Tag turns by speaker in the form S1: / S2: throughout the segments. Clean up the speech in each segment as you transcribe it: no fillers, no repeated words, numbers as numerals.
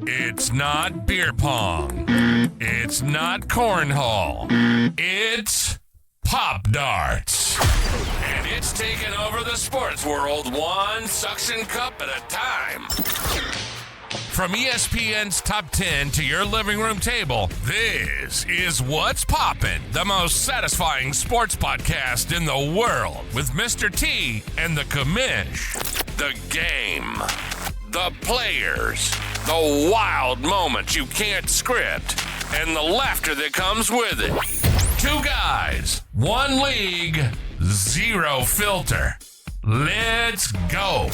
S1: It's not beer pong. It's not cornhole. It's Popdarts. And it's taking over the sports world one suction cup at a time. From ESPN's Top 10 to your living room table, this is What's Poppin', the most satisfying sports podcast in the world with Mr. T and the Commish. The game, the players, the wild moments you can't script, and the laughter that comes with it. Two guys, one league, zero filter. Let's go.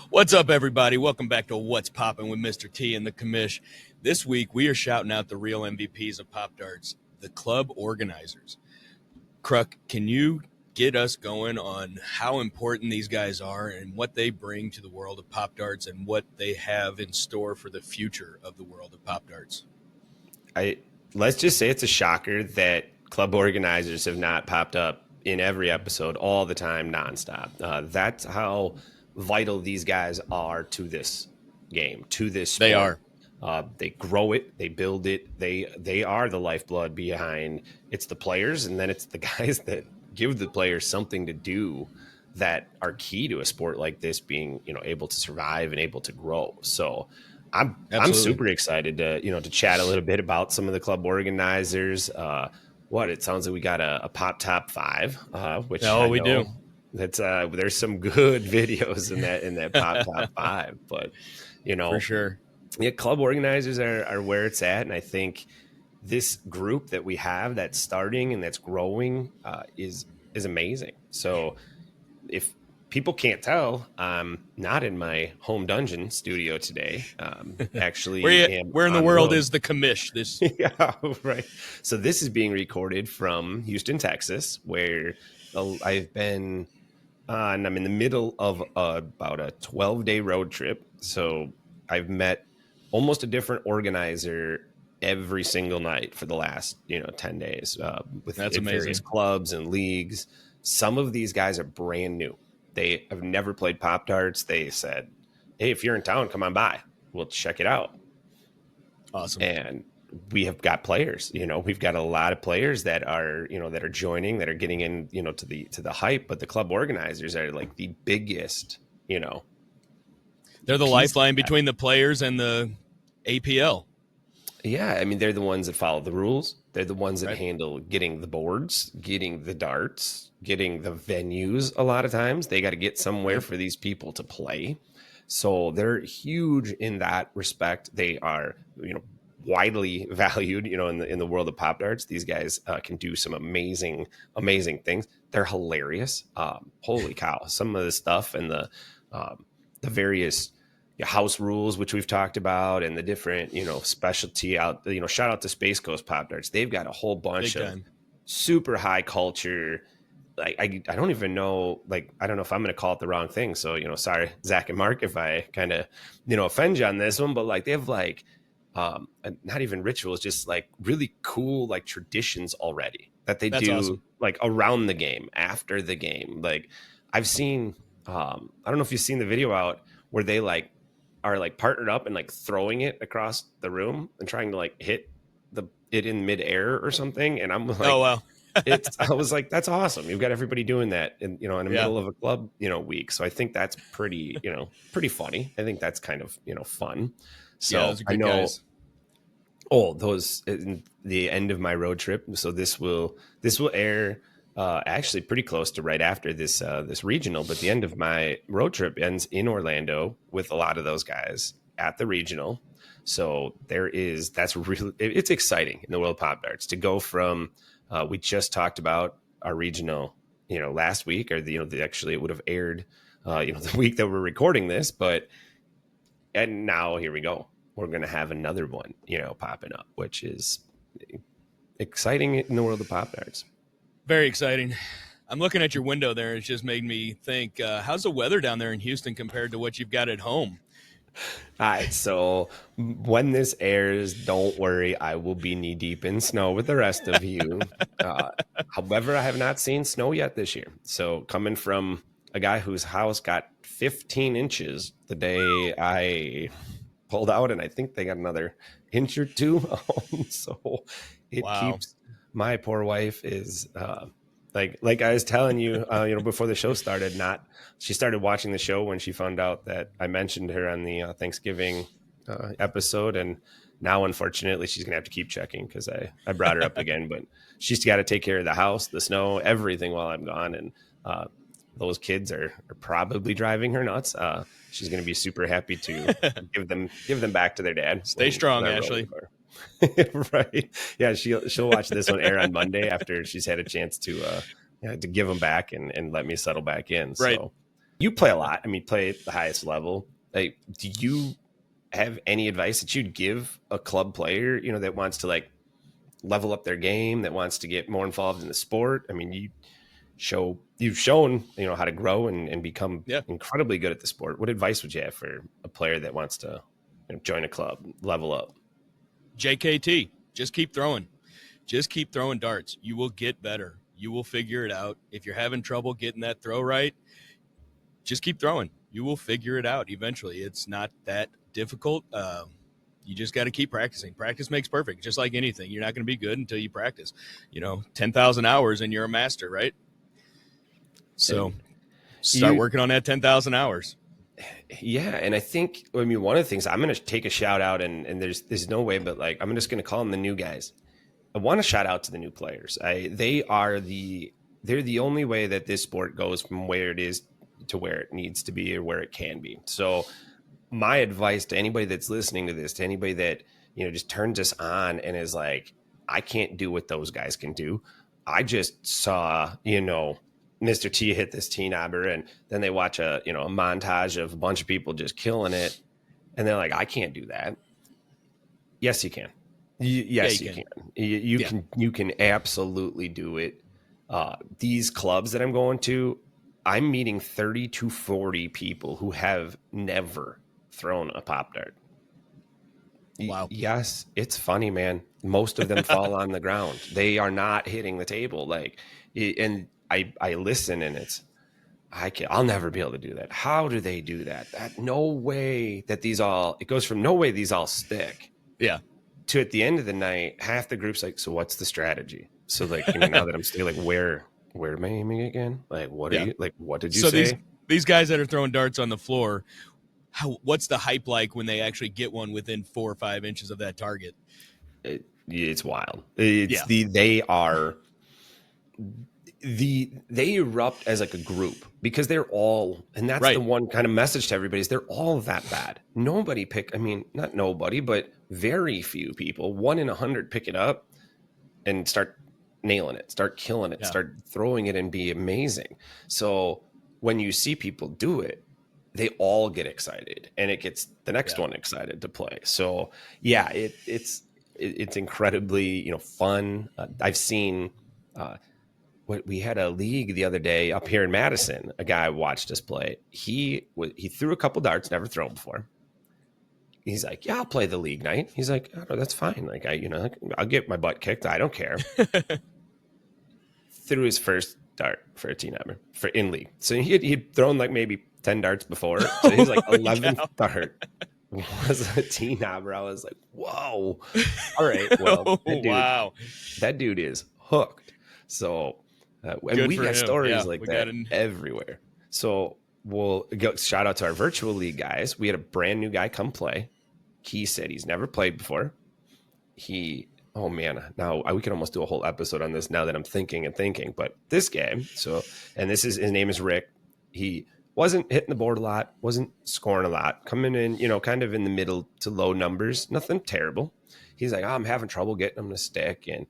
S2: What's up, everybody? Welcome back to What's Poppin' with Mr. T and the Commish. This week, we are shouting out the real MVPs of Popdarts, the club organizers. Kruk, can you get us going on how important these guys are and what they bring to the world of Popdarts and what they have in store for the future of the world of Popdarts?
S3: Let's just say it's a shocker that club organizers have not popped up in every episode all the time, nonstop. That's how vital these guys are to this game, to this sport.
S2: They are.
S3: They grow it, they build it. They are the lifeblood behind. It's the players, and then it's the guys that give the players something to do that are key to a sport like this being, able to survive and able to grow. So I'm super excited to chat a little bit about some of the club organizers. It sounds like we got a pop top 5, which
S2: we do.
S3: That's there's some good videos in that pop top 5, but
S2: for sure.
S3: Yeah, club organizers are where it's at, and I think this group that we have that's starting and that's growing is amazing. So if people can't tell, I'm not in my home dungeon studio today. Actually,
S2: where in the world is the Commish? This
S3: yeah, right. So this is being recorded from Houston, Texas, where I've been. And I'm in the middle of about a 12-day road trip. So I've met almost a different organizer every single night for the last 10 days with various clubs and leagues. Some of these guys are brand new. They have never played Pop-Darts. They said, hey, if you're in town, come on by. We'll check it out.
S2: Awesome.
S3: And we have got players, we've got a lot of players that are, that are joining, that are getting in, to the hype, but the club organizers are like the biggest,
S2: they're the lifeline between the players and the APL.
S3: Yeah. I mean, they're the ones that follow the rules. They're the ones that handle getting the boards, getting the darts, getting the venues. A lot of times they got to get somewhere for these people to play. So they're huge in that respect. They are, widely valued, in the world of Pop-Darts. These guys can do some amazing things. They're hilarious. Holy cow. Some of the stuff and the various house rules, which we've talked about, and the different, specialty out, shout out to Space Coast Pop-Darts. They've got a whole bunch of super high culture. I don't even know, I don't know if I'm going to call it the wrong thing. So, sorry, Zach and Mark, if I kind of, offend you on this one, but they have not even rituals, just really cool traditions already that they do awesome. Around the game, after the game. I've seen I don't know if you've seen the video out where they are partnered up and throwing it across the room and trying to hit it in midair or something, and I'm
S2: oh wow.
S3: I was like, that's awesome. You've got everybody doing that in the middle of a club week. So I think that's pretty pretty funny. I think that's kind of fun. So I know guys. Those in the end of my road trip. So this will air actually pretty close to right after this regional. But the end of my road trip ends in Orlando with a lot of those guys at the regional. So it's exciting in the world of Pop-Darts to go from we just talked about our regional last week, or actually it would have aired the week that we're recording this, and now here we go. We're going to have another one, popping up, which is exciting in the world of Pop-Darts.
S2: Very exciting. I'm looking at your window there. It's just made me think, how's the weather down there in Houston compared to what you've got at home?
S3: All right, so when this airs, don't worry, I will be knee deep in snow with the rest of you. However, I have not seen snow yet this year. So coming from a guy whose house got 15 inches the day I pulled out, and I think they got another inch or two. So it
S2: Wow.
S3: keeps my poor wife is like I was telling you, before the show started. She started watching the show when she found out that I mentioned her on the Thanksgiving episode, and now unfortunately she's gonna have to keep checking because I brought her up again. But she's got to take care of the house, the snow, everything while I'm gone, and those kids are probably driving her nuts. She's going to be super happy to give them back to their dad.
S2: Stay strong, Ashley.
S3: Right? Yeah, she'll watch this one air on Monday after she's had a chance to give them back and let me settle back in.
S2: Right.
S3: So you play a lot. I mean, play at the highest level. Like, do you have any advice that you'd give a club player, that wants to like level up their game, that wants to get more involved in the sport? I mean, you've shown how to grow and become incredibly good at the sport. What advice would you have for a player that wants to join a club, level up?
S2: JKT, just keep throwing darts. You will get better. You will figure it out. If you're having trouble getting that throw right, just keep throwing. You will figure it out eventually. It's not that difficult. You just got to keep practicing. Practice makes perfect. Just like anything, you're not going to be good until you practice. 10,000 hours and you're a master, right? So start working on that 10,000 hours.
S3: Yeah. And I think, one of the things I'm going to take a shout out, and there's no way, but like, I'm just going to call them the new guys. I want to shout out to the new players. They're the only way that this sport goes from where it is to where it needs to be or where it can be. So my advice to anybody that's listening to this, to anybody that, just turns us on and is like, I can't do what those guys can do. I just saw, Mr. T hit this T-knobber, and then they watch a montage of a bunch of people just killing it. And they're like, I can't do that. Yes, you can. Yes, you can. You can absolutely do it. These clubs that I'm going to, I'm meeting 30 to 40 people who have never thrown a pop dart.
S2: Wow.
S3: Yes, it's funny, man. Most of them fall on the ground. They are not hitting the table. And I listen, and I'll never be able to do that. How do they do that? No way that it goes from no way these all stick.
S2: Yeah.
S3: To at the end of the night, half the group's like, so what's the strategy? So now that I'm still like, where am I aiming again? Like, what are you, like, what did you say?
S2: These guys that are throwing darts on the floor, what's the hype like when they actually get one within 4 or 5 inches of that target?
S3: It's wild. They erupt as like a group because they're all, and that's the one kind of message to everybody is they're all that bad. Not nobody, but very few people, 1 in 100 pick it up and start nailing it, start killing it, start throwing it and be amazing. So when you see people do it, they all get excited and it gets the next one excited to play. So it's incredibly, fun. I've seen, we had a league the other day up here in Madison. A guy watched us play. He threw a couple darts, never thrown before. He's like, yeah, I'll play the league night. He's like, oh, that's fine. Like I'll get my butt kicked. I don't care. Threw his first dart for a T-knobber for in league. So he'd thrown like maybe 10 darts before. So he's like 11th dart was a T-knobber. I was like, whoa. All right. Well, that dude is hooked. So and we got stories like that everywhere. So we'll go shout out to our virtual league guys. We had a brand new guy come play. He said he's never played before. Oh man, now we could almost do a whole episode on this now that I'm thinking. But this game, his name is Rick. He wasn't hitting the board a lot, wasn't scoring a lot, coming in, kind of in the middle to low numbers, nothing terrible. He's like, I'm having trouble getting them to stick. And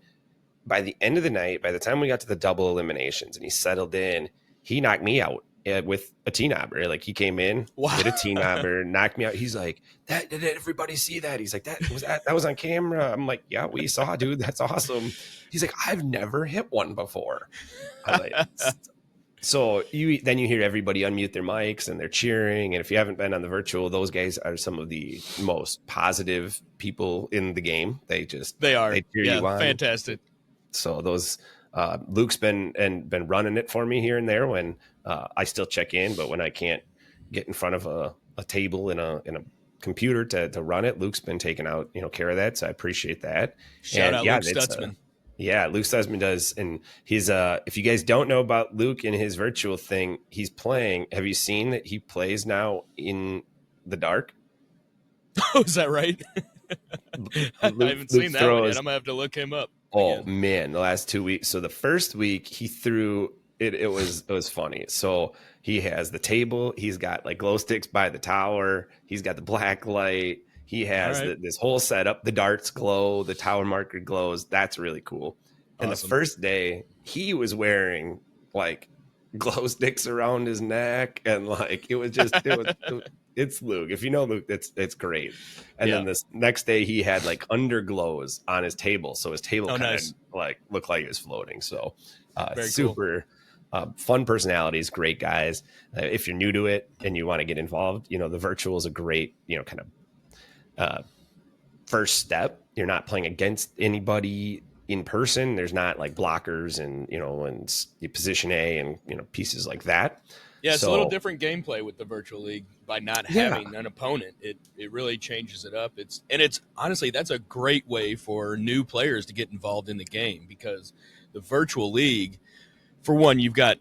S3: by the end of the night, by the time we got to the double eliminations and he settled in, he knocked me out with a T-knobber. Like he came in, did a T-knobber, knocked me out. He's like, did everybody see that? He's like, that was on camera. I'm like, yeah, we saw, dude. That's awesome. He's like, I've never hit one before. I'm like, so then you hear everybody unmute their mics and they're cheering. And if you haven't been on the virtual, those guys are some of the most positive people in the game. They cheer you on.
S2: Fantastic.
S3: So those Luke's been running it for me here and there when I still check in, but when I can't get in front of a table in a computer to run it, Luke's been taking out, care of that. So I appreciate that.
S2: Shout out Luke Stutzman.
S3: Yeah, Luke Stutzman does. And he's, if you guys don't know about Luke and his virtual thing, he's playing. Have you seen that he plays now in the dark?
S2: Oh, is that right? I haven't seen that one yet. I'm going to have to look him up.
S3: Oh, man, the last 2 weeks. So the first week he threw it. It was funny. So he has the table. He's got like glow sticks by the tower. He's got the black light. He has this whole setup. The darts glow. The tower marker glows. That's really cool. And the first day he was wearing like glow sticks around his neck. And like, it's Luke. If you know Luke, it's great. And then this next day he had like underglows on his table. So his table kind of like looked like it was floating. So super cool. Fun personalities, great guys. If you're new to it and you want to get involved, the virtual is a great, kind of first step. You're not playing against anybody in person. There's not like blockers and, and position A and, pieces like that.
S2: Yeah, it's a little different gameplay with the virtual league by not having an opponent. It really changes it up. It's honestly, that's a great way for new players to get involved in the game, because the virtual league, for one, you've got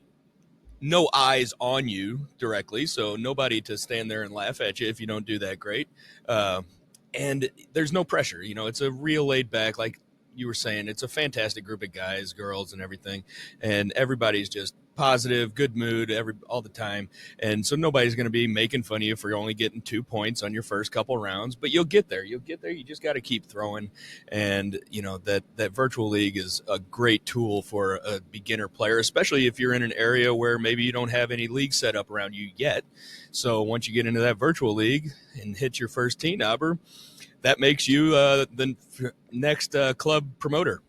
S2: no eyes on you directly, so nobody to stand there and laugh at you if you don't do that great. And there's no pressure. It's a real laid back, like you were saying, it's a fantastic group of guys, girls, and everything. And everybody's just positive, good mood all the time. And so nobody's going to be making fun of you for only getting 2 points on your first couple rounds, but you'll get there. You just got to keep throwing. And, that virtual league is a great tool for a beginner player, especially if you're in an area where maybe you don't have any league set up around you yet. So once you get into that virtual league and hit your first T-knobber, that makes you the next club promoter.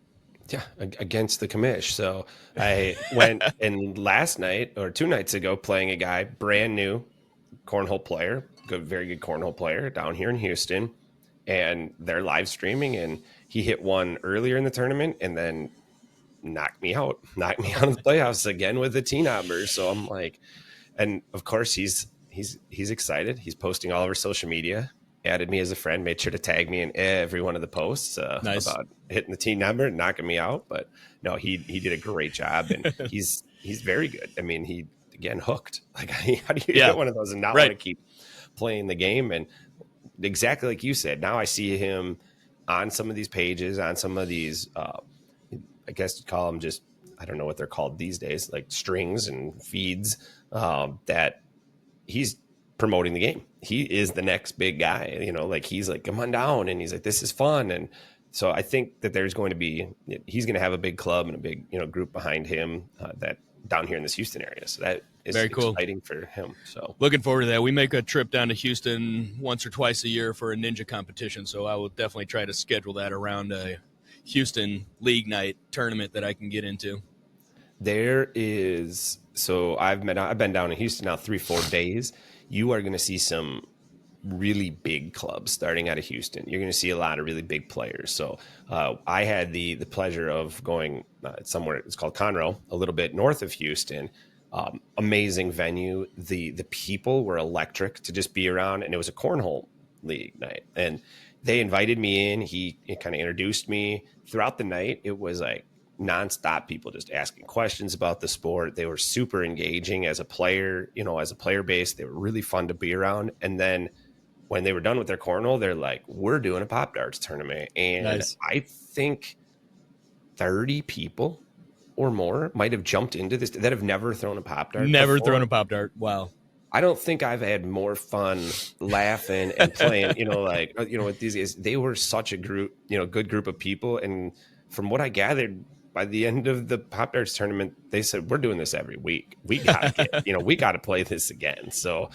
S3: Yeah, against the commish. So I went and last night or 2 nights ago playing a guy, brand new cornhole player, very good cornhole player down here in Houston. And they're live streaming, and he hit one earlier in the tournament and then knocked me out of the playoffs again with the T-knobber. So I'm like, and of course he's excited. He's posting all over social media. Added me as a friend, made sure to tag me in every one of the posts about hitting the T-number and knocking me out. But no, he did a great job, and he's very good. I mean, he again hooked. Like, how do you get one of those and not want to keep playing the game? And exactly like you said, now I see him on some of these pages, on some of these, I guess you'd call them just, I don't know what they're called these days, like strings and feeds, that he's promoting the game. He is the next big guy, like he's like, come on down. And he's like, this is fun. And so I think that he's going to have a big club and a big, group behind him that down here in this Houston area. So that is
S2: very cool.
S3: Exciting for him. So
S2: looking forward to that. We make a trip down to Houston once or twice a year for a ninja competition. So I will definitely try to schedule that around a Houston league night tournament that I can get into.
S3: There is, so I've been down in Houston now 3-4 days. You are going to see some really big clubs starting out of Houston. You're going to see a lot of really big players. So I had the pleasure of going somewhere, it's called Conroe, a little bit north of Houston. Amazing venue. The people were electric to just be around, and it was a cornhole league night. And they invited me in. He kind of introduced me throughout the night. It was like nonstop people just asking questions about the sport. They were super engaging as a player, as a player base. They were really fun to be around. And then when they were done with their cornhole, they're like, we're doing a Popdarts tournament. And nice. I think 30 people or more might have jumped into this that have never thrown a Popdart.
S2: Thrown a Popdart. Wow.
S3: I don't think I've had more fun laughing and playing, with these guys. They were such a group, good group of people. And from what I gathered, by the end of the Popdarts tournament, they said, we're doing this every week. We got to we got to play this again. So,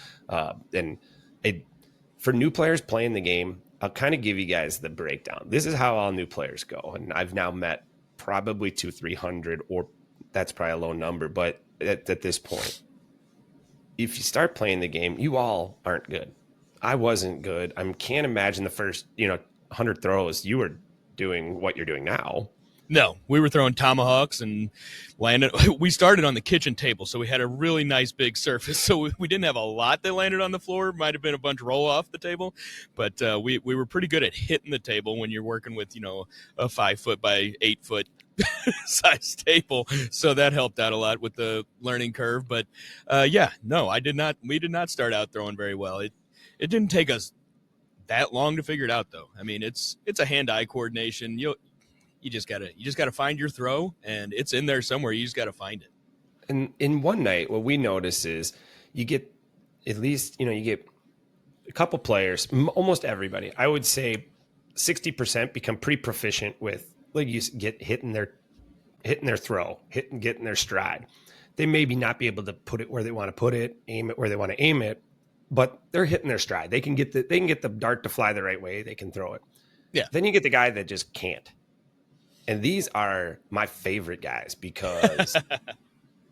S3: for new players playing the game, I'll kind of give you guys the breakdown. This is how all new players go. And I've now met probably 200-300, or that's probably a low number. But at this point, if you start playing the game, you all aren't good. I wasn't good. I can't imagine the first, 100 throws you were doing what you're doing now.
S2: No, we were throwing tomahawks and landed. We started on the kitchen table, so we had a really nice big surface. So we didn't have a lot that landed on the floor. Might have been a bunch roll off the table, but we were pretty good at hitting the table when you're working with a 5 foot by 8 foot size table. So that helped out a lot with the learning curve. But no, I did not. We did not start out throwing very well. It didn't take us that long to figure it out, though. I mean, it's a hand-eye coordination. You just gotta find your throw, and it's in there somewhere. You just gotta find it.
S3: And in one night, what we notice is you get at least you get a couple players, almost everybody. I would say 60% become pretty proficient with you get hitting their throw, getting their stride. They maybe not be able to put it where they want to put it, aim it where they want to aim it, but they're hitting their stride. They can get the dart to fly the right way. They can throw it.
S2: Yeah.
S3: Then you get the guy that just can't. And these are my favorite guys because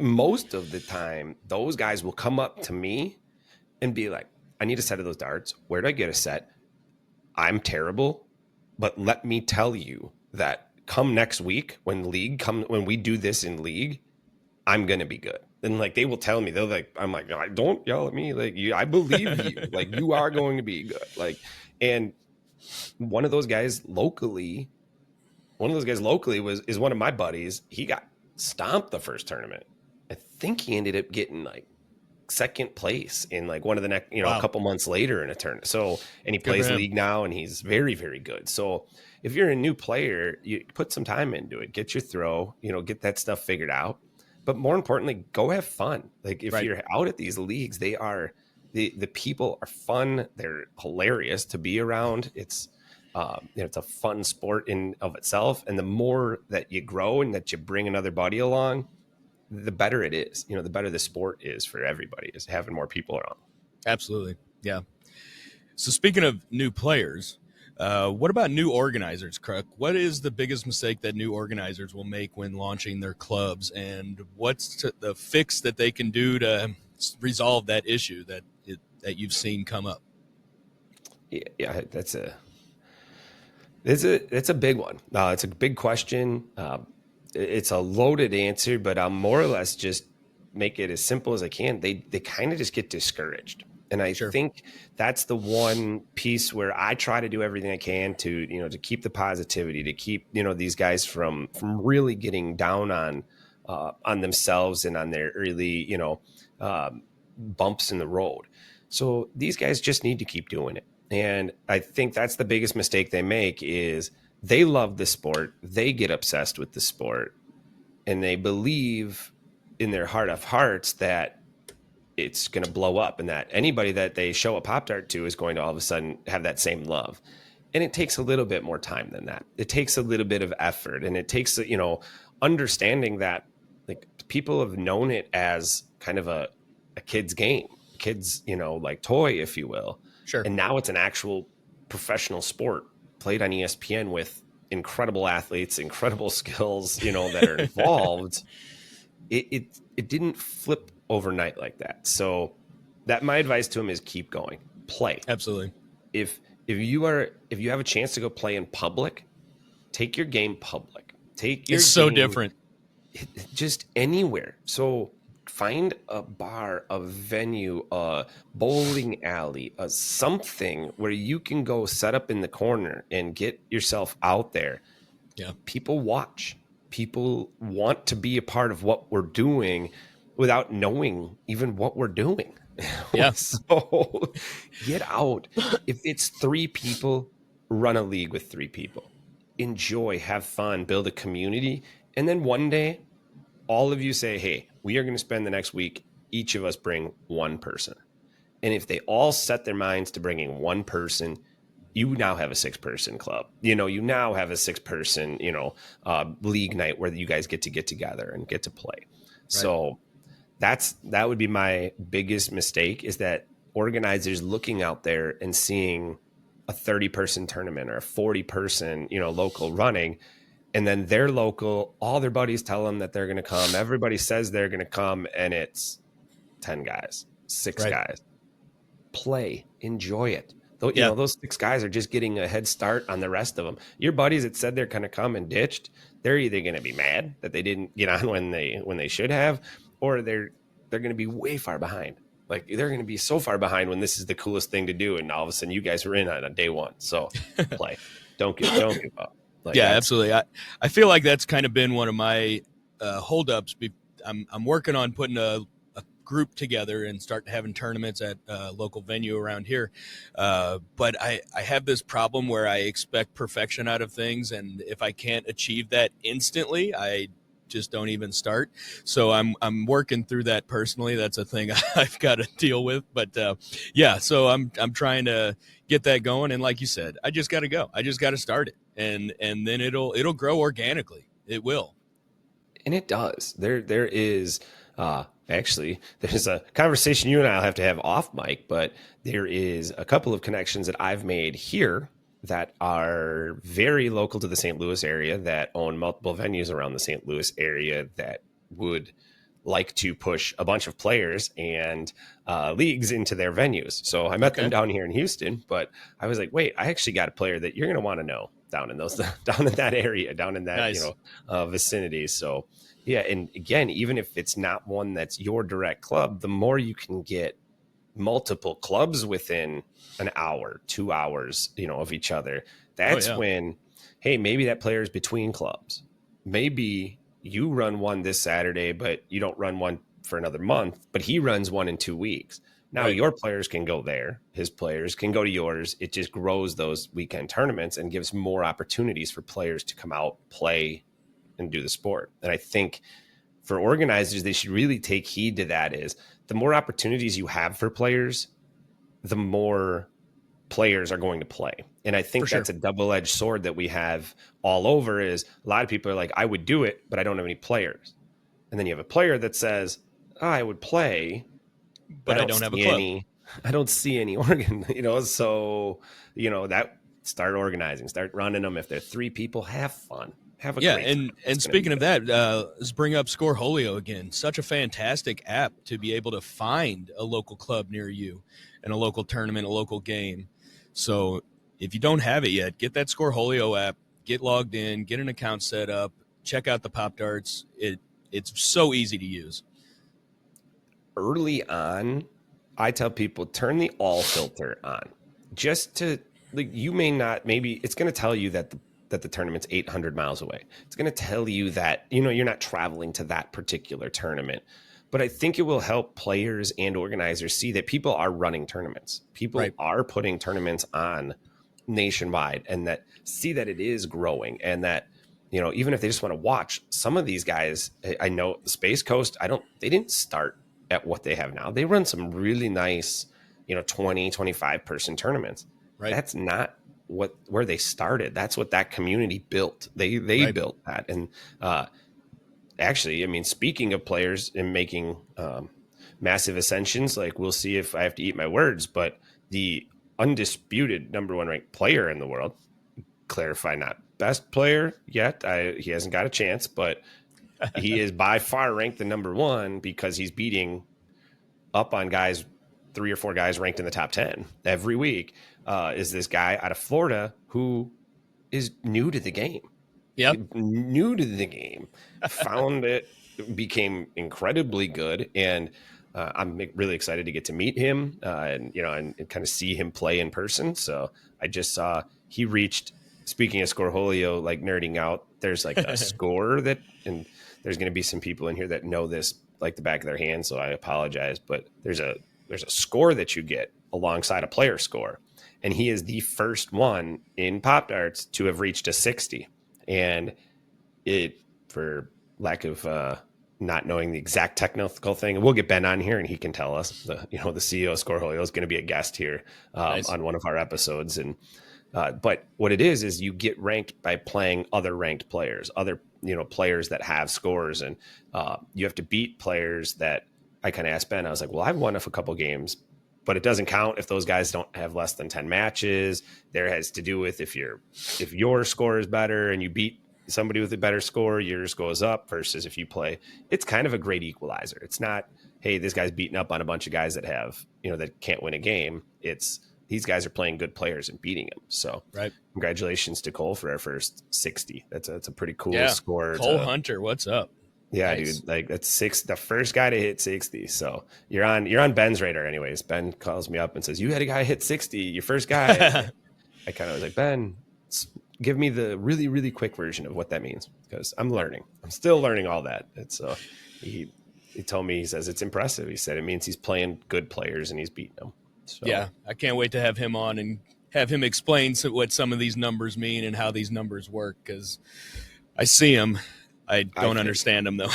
S3: most of the time, those guys will come up to me and be like, I need a set of those darts. Where do I get a set? I'm terrible, but let me tell you that come next week when we do this in league, I'm going to be good. And they will tell me, I'm like, don't yell at me. I believe you, you are going to be good. And one of those guys locally is one of my buddies. He got stomped the first tournament. I think he ended up getting second place in one of the next, a couple months later in a tournament. So, and he plays league now and he's very, very good. So if you're a new player, you put some time into it, get your throw, get that stuff figured out. But more importantly, go have fun. If you're out at these leagues, they are, the people are fun. They're hilarious to be around. It's a fun sport in of itself. And the more that you grow and that you bring another buddy along, the better it is. The better the sport is for everybody, is having more people around.
S2: Absolutely. Yeah. So speaking of new players, what about new organizers, Kruk? What is the biggest mistake that new organizers will make when launching their clubs, and what's the fix that they can do to resolve that issue that you've seen come up?
S3: Yeah, that's a big one. It's a big question. It's a loaded answer, but I'll more or less just make it as simple as I can. They kind of just get discouraged. And I think that's the one piece where I try to do everything I can to keep the positivity, to keep, these guys from really getting down on themselves and on their early, bumps in the road. So these guys just need to keep doing it. And I think that's the biggest mistake they make is they love the sport. They get obsessed with the sport, and they believe in their heart of hearts that it's going to blow up and that anybody that they show a pop dart to is going to all of a sudden have that same love. And it takes a little bit more time than that. It takes a little bit of effort, and it takes, understanding that people have known it as kind of a kid's game, kids, toy, if you will.
S2: Sure.
S3: And now it's an actual professional sport played on ESPN with incredible athletes, incredible skills, that are involved. It didn't flip overnight like that. So that my advice to him is keep going, play.
S2: Absolutely.
S3: If you have a chance to go play in public, take your game public.
S2: It's so different.
S3: Just anywhere. So find a bar, a venue, a bowling alley, something where you can go set up in the corner and get yourself out there.
S2: Yeah.
S3: People watch. People want to be a part of what we're doing without knowing even what we're doing.
S2: Yeah.
S3: So get out. If it's 3 people, run a league with 3 people. Enjoy, have fun, build a community. And then one day, all of you say, hey, we are going to spend the next week, each of us bring one person. And if they all set their minds to bringing one person, you now have a 6-person club. You now have a 6-person, league night where you guys get together and get to play. Right. So that would be my biggest mistake, is that organizers looking out there and seeing a 30-person tournament or a 40-person, local running, and then their local, all their buddies tell them that they're going to come. Everybody says they're going to come, and it's 10 guys, 6 guys. Play, enjoy it. You know, those 6 guys are just getting a head start on the rest of them. Your buddies that said they're going to come and ditched, they're either going to be mad that they didn't get on when they should have, or they're going to be way far behind. Like, they're going to be so far behind when this is the coolest thing to do, and all of a sudden you guys are in on day one. So play. Don't give up. Like,
S2: yeah, absolutely. I feel like that's kind of been one of my holdups. I'm working on putting a group together and start having tournaments at a local venue around here. But I have this problem where I expect perfection out of things, and if I can't achieve that instantly, I just don't even start. So I'm working through that personally. That's a thing I've got to deal with. But so I'm trying to get that going. And like you said, I just got to go. I just got to start it, and then it'll grow organically. It will.
S3: And it does. There is actually, there's a conversation you and I'll have to have off mic, but there is a couple of connections that I've made here that are very local to the St. Louis area, that own multiple venues around the St. Louis area, that would like to push a bunch of players and leagues into their venues. So I met them down here in Houston, but I was like, wait, I actually got a player that you're going to want to know down in that area, down in that,
S2: nice.
S3: Vicinity. So yeah. And again, even if it's not one that's your direct club, the more you can get multiple clubs within an hour, 2 hours, of each other, that's when, hey, maybe that player is between clubs. Maybe you run one this Saturday, but you don't run one for another month, but he runs one in 2 weeks. Now your players can go there. His players can go to yours. It just grows those weekend tournaments and gives more opportunities for players to come out, play, and do the sport. And I think for organizers, they should really take heed to that. Is the more opportunities you have for players, the more players are going to play. And I think that's a double-edged sword that we have all over. Is a lot of people are like, I would do it, but I don't have any players. And then you have a player that says, I would play, but I don't have a club. I don't see any organ, so, that start organizing, start running them. If they're 3 people, have fun. Have a great time.
S2: And speaking of that, let's bring up Scoreholio again. Such a fantastic app to be able to find a local club near you and a local tournament, a local game. So if you don't have it yet, get that Scoreholio app, get logged in, get an account set up, check out the Popdarts. It's so easy to use.
S3: Early on, I tell people, turn the all filter on, just to, like, you may not, maybe it's going to tell you that the tournament's 800 miles away. It's going to tell you that, you're not traveling to that particular tournament. But I think it will help players and organizers see that people are running tournaments. People are putting tournaments on nationwide, and that see that it is growing, and that, even if they just want to watch some of these guys, I know the Space Coast, they didn't start at what they have now. They run some really nice, 20, 25 person tournaments. Right. That's not where they started. That's what that community built. They built that. And actually, I mean, speaking of players and making massive ascensions, like, we'll see if I have to eat my words, but the undisputed number 1 ranked player in the world, clarify, not best player yet. He hasn't got a chance, but he is by far ranked the number 1 because he's beating up on guys, 3 or 4 guys ranked in the top 10 every week. Is this guy out of Florida who is new to the game. New to the game, found it, became incredibly good. And I'm really excited to get to meet him and kind of see him play in person. So I just saw he reached, speaking of Scoreholio, like nerding out, there's like a score and there's going to be some people in here that know this like the back of their hand. So I apologize, but there's a score that you get alongside a player score. And he is the first one in Popdarts to have reached a 60. And it, for lack of not knowing the exact technical thing, and we'll get Ben on here and he can tell us. The CEO of Scoreholio is going to be a guest here on one of our episodes. And but what it is you get ranked by playing other ranked players, other players that have scores, and you have to beat players that I kind of asked Ben. I was like, well, I've won a couple games, but it doesn't count if those guys don't have less than 10 matches. There has to do with if your score is better and you beat somebody with a better score, yours goes up, versus if you play. It's kind of a great equalizer. It's not, hey, this guy's beating up on a bunch of guys that have, that can't win a game. It's these guys are playing good players and beating them. So
S2: right.
S3: Congratulations to Cole for our first 60. That's a pretty cool score.
S2: Cole Hunter, what's up?
S3: Yeah, nice. Dude. Like that's the first guy to hit 60. So you're on Ben's radar anyways. Ben calls me up and says, "You had a guy hit 60, your first guy." I kind of was like, "Ben, give me the really, really quick version of what that means." Because I'm learning. I'm still learning all that. It's he told me, he says it's impressive. He said it means he's playing good players and he's beating them. So
S2: yeah, I can't wait to have him on and have him explain what some of these numbers mean and how these numbers work, because I see them. I don't understand them, though.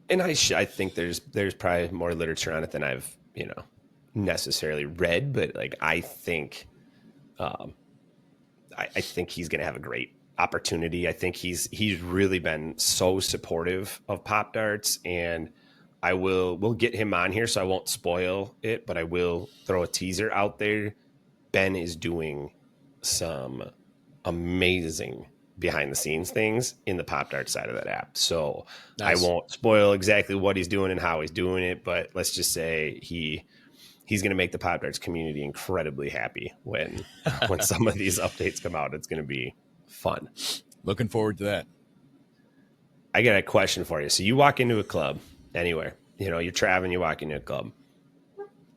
S3: And I think there's probably more literature on it than I've, necessarily read, but like, I think he's going to have a great opportunity. I think he's really been so supportive of Popdarts, and we'll get him on here, so I won't spoil it, but I will throw a teaser out there. Ben is doing some amazing behind the scenes things in the Popdarts side of that app. So nice. I won't spoil exactly what he's doing and how he's doing it, but let's just say he's going to make the Popdarts community incredibly happy when some of these updates come out. It's going to be fun.
S2: Looking forward to that.
S3: I got a question for you. So you walk into a club anywhere, you're traveling, you walk into a club.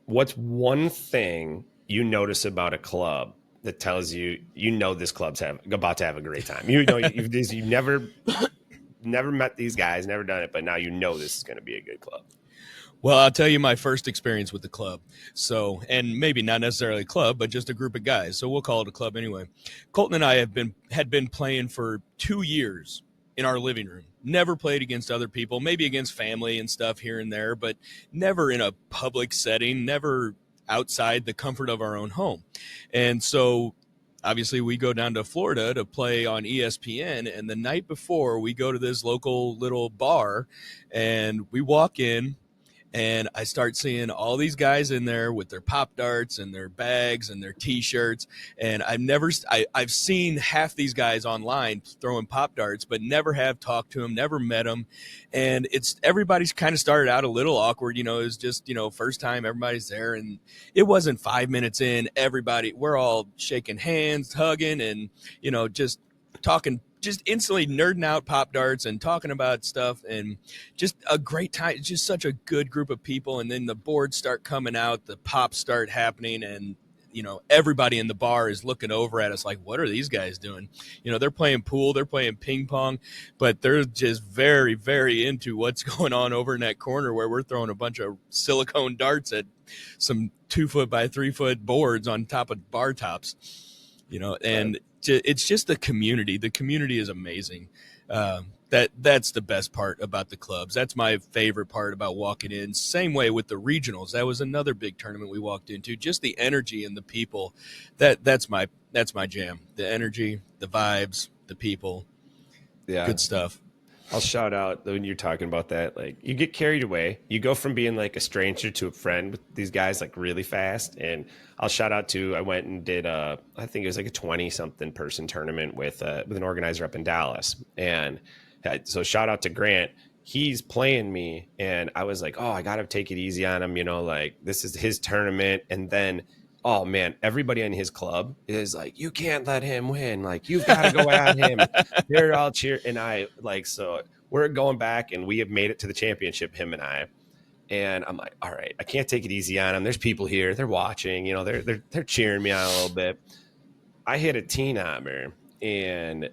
S3: What's one thing you notice about a club that tells you, this club's about to have a great time? You've never met these guys, never done it, but now this is going to be a good club.
S2: Well, I'll tell you my first experience with the club. So, and maybe not necessarily a club, but just a group of guys. So we'll call it a club anyway. Colton and I had been playing for 2 years in our living room. Never played against other people, maybe against family and stuff here and there, but never in a public setting, never outside the comfort of our own home. And so obviously we go down to Florida to play on ESPN, and the night before we go to this local little bar and we walk in, and I start seeing all these guys in there with their Pop Darts and their bags and their T-shirts. And I've seen half these guys online throwing Pop Darts, but never have talked to them, never met them. And everybody's kind of started out a little awkward. It was just, first time everybody's there. And it wasn't 5 minutes in, we're all shaking hands, hugging, and, just talking, just instantly nerding out Pop Darts and talking about stuff, and just a great time. It's just such a good group of people. And then the boards start coming out, the pops start happening, and everybody in the bar is looking over at us like, what are these guys doing? They're playing pool, they're playing ping pong, but they're just very, very into what's going on over in that corner where we're throwing a bunch of silicone darts at some 2 foot by 3 foot boards on top of bar tops, and it's just the community. The community is amazing. That's the best part about the clubs. That's my favorite part about walking in. Same way with the regionals. That was another big tournament we walked into. Just the energy and the people. That's my jam. The energy, the vibes, the people.
S3: Yeah,
S2: good stuff.
S3: I'll shout out when you're talking about that. Like, you get carried away. You go from being like a stranger to a friend with these guys like really fast. And I'll shout out to, I went and did I think it was like a 20-something person tournament with an organizer up in Dallas. And so shout out to Grant. He's playing me, and I was like, oh, I got to take it easy on him. Like, this is his tournament. And then, oh man, everybody in his club is like, you can't let him win. Like, you've got to go at him. They're all cheer. And I like, so we're going back, and we have made it to the championship, him and I. And I'm like, all right, I can't take it easy on him. There's people here. They're watching, they're cheering me on a little bit. I hit a T-nommer, and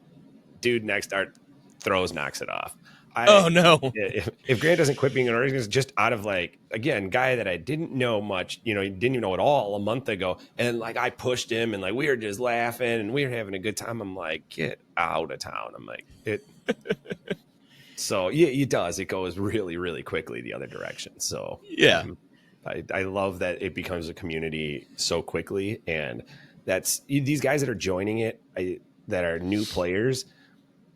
S3: dude next art knocks it off.
S2: Oh no!
S3: If Grant doesn't quit being an organizer, just out of like, again, guy that I didn't know much, he didn't even know at all a month ago, and like I pushed him, and like we were just laughing and we were having a good time. I'm like, get out of town. I'm like, it. So yeah, it does. It goes really, really quickly the other direction. So
S2: yeah,
S3: I love that it becomes a community so quickly, and that's these guys that are joining it, that are new players.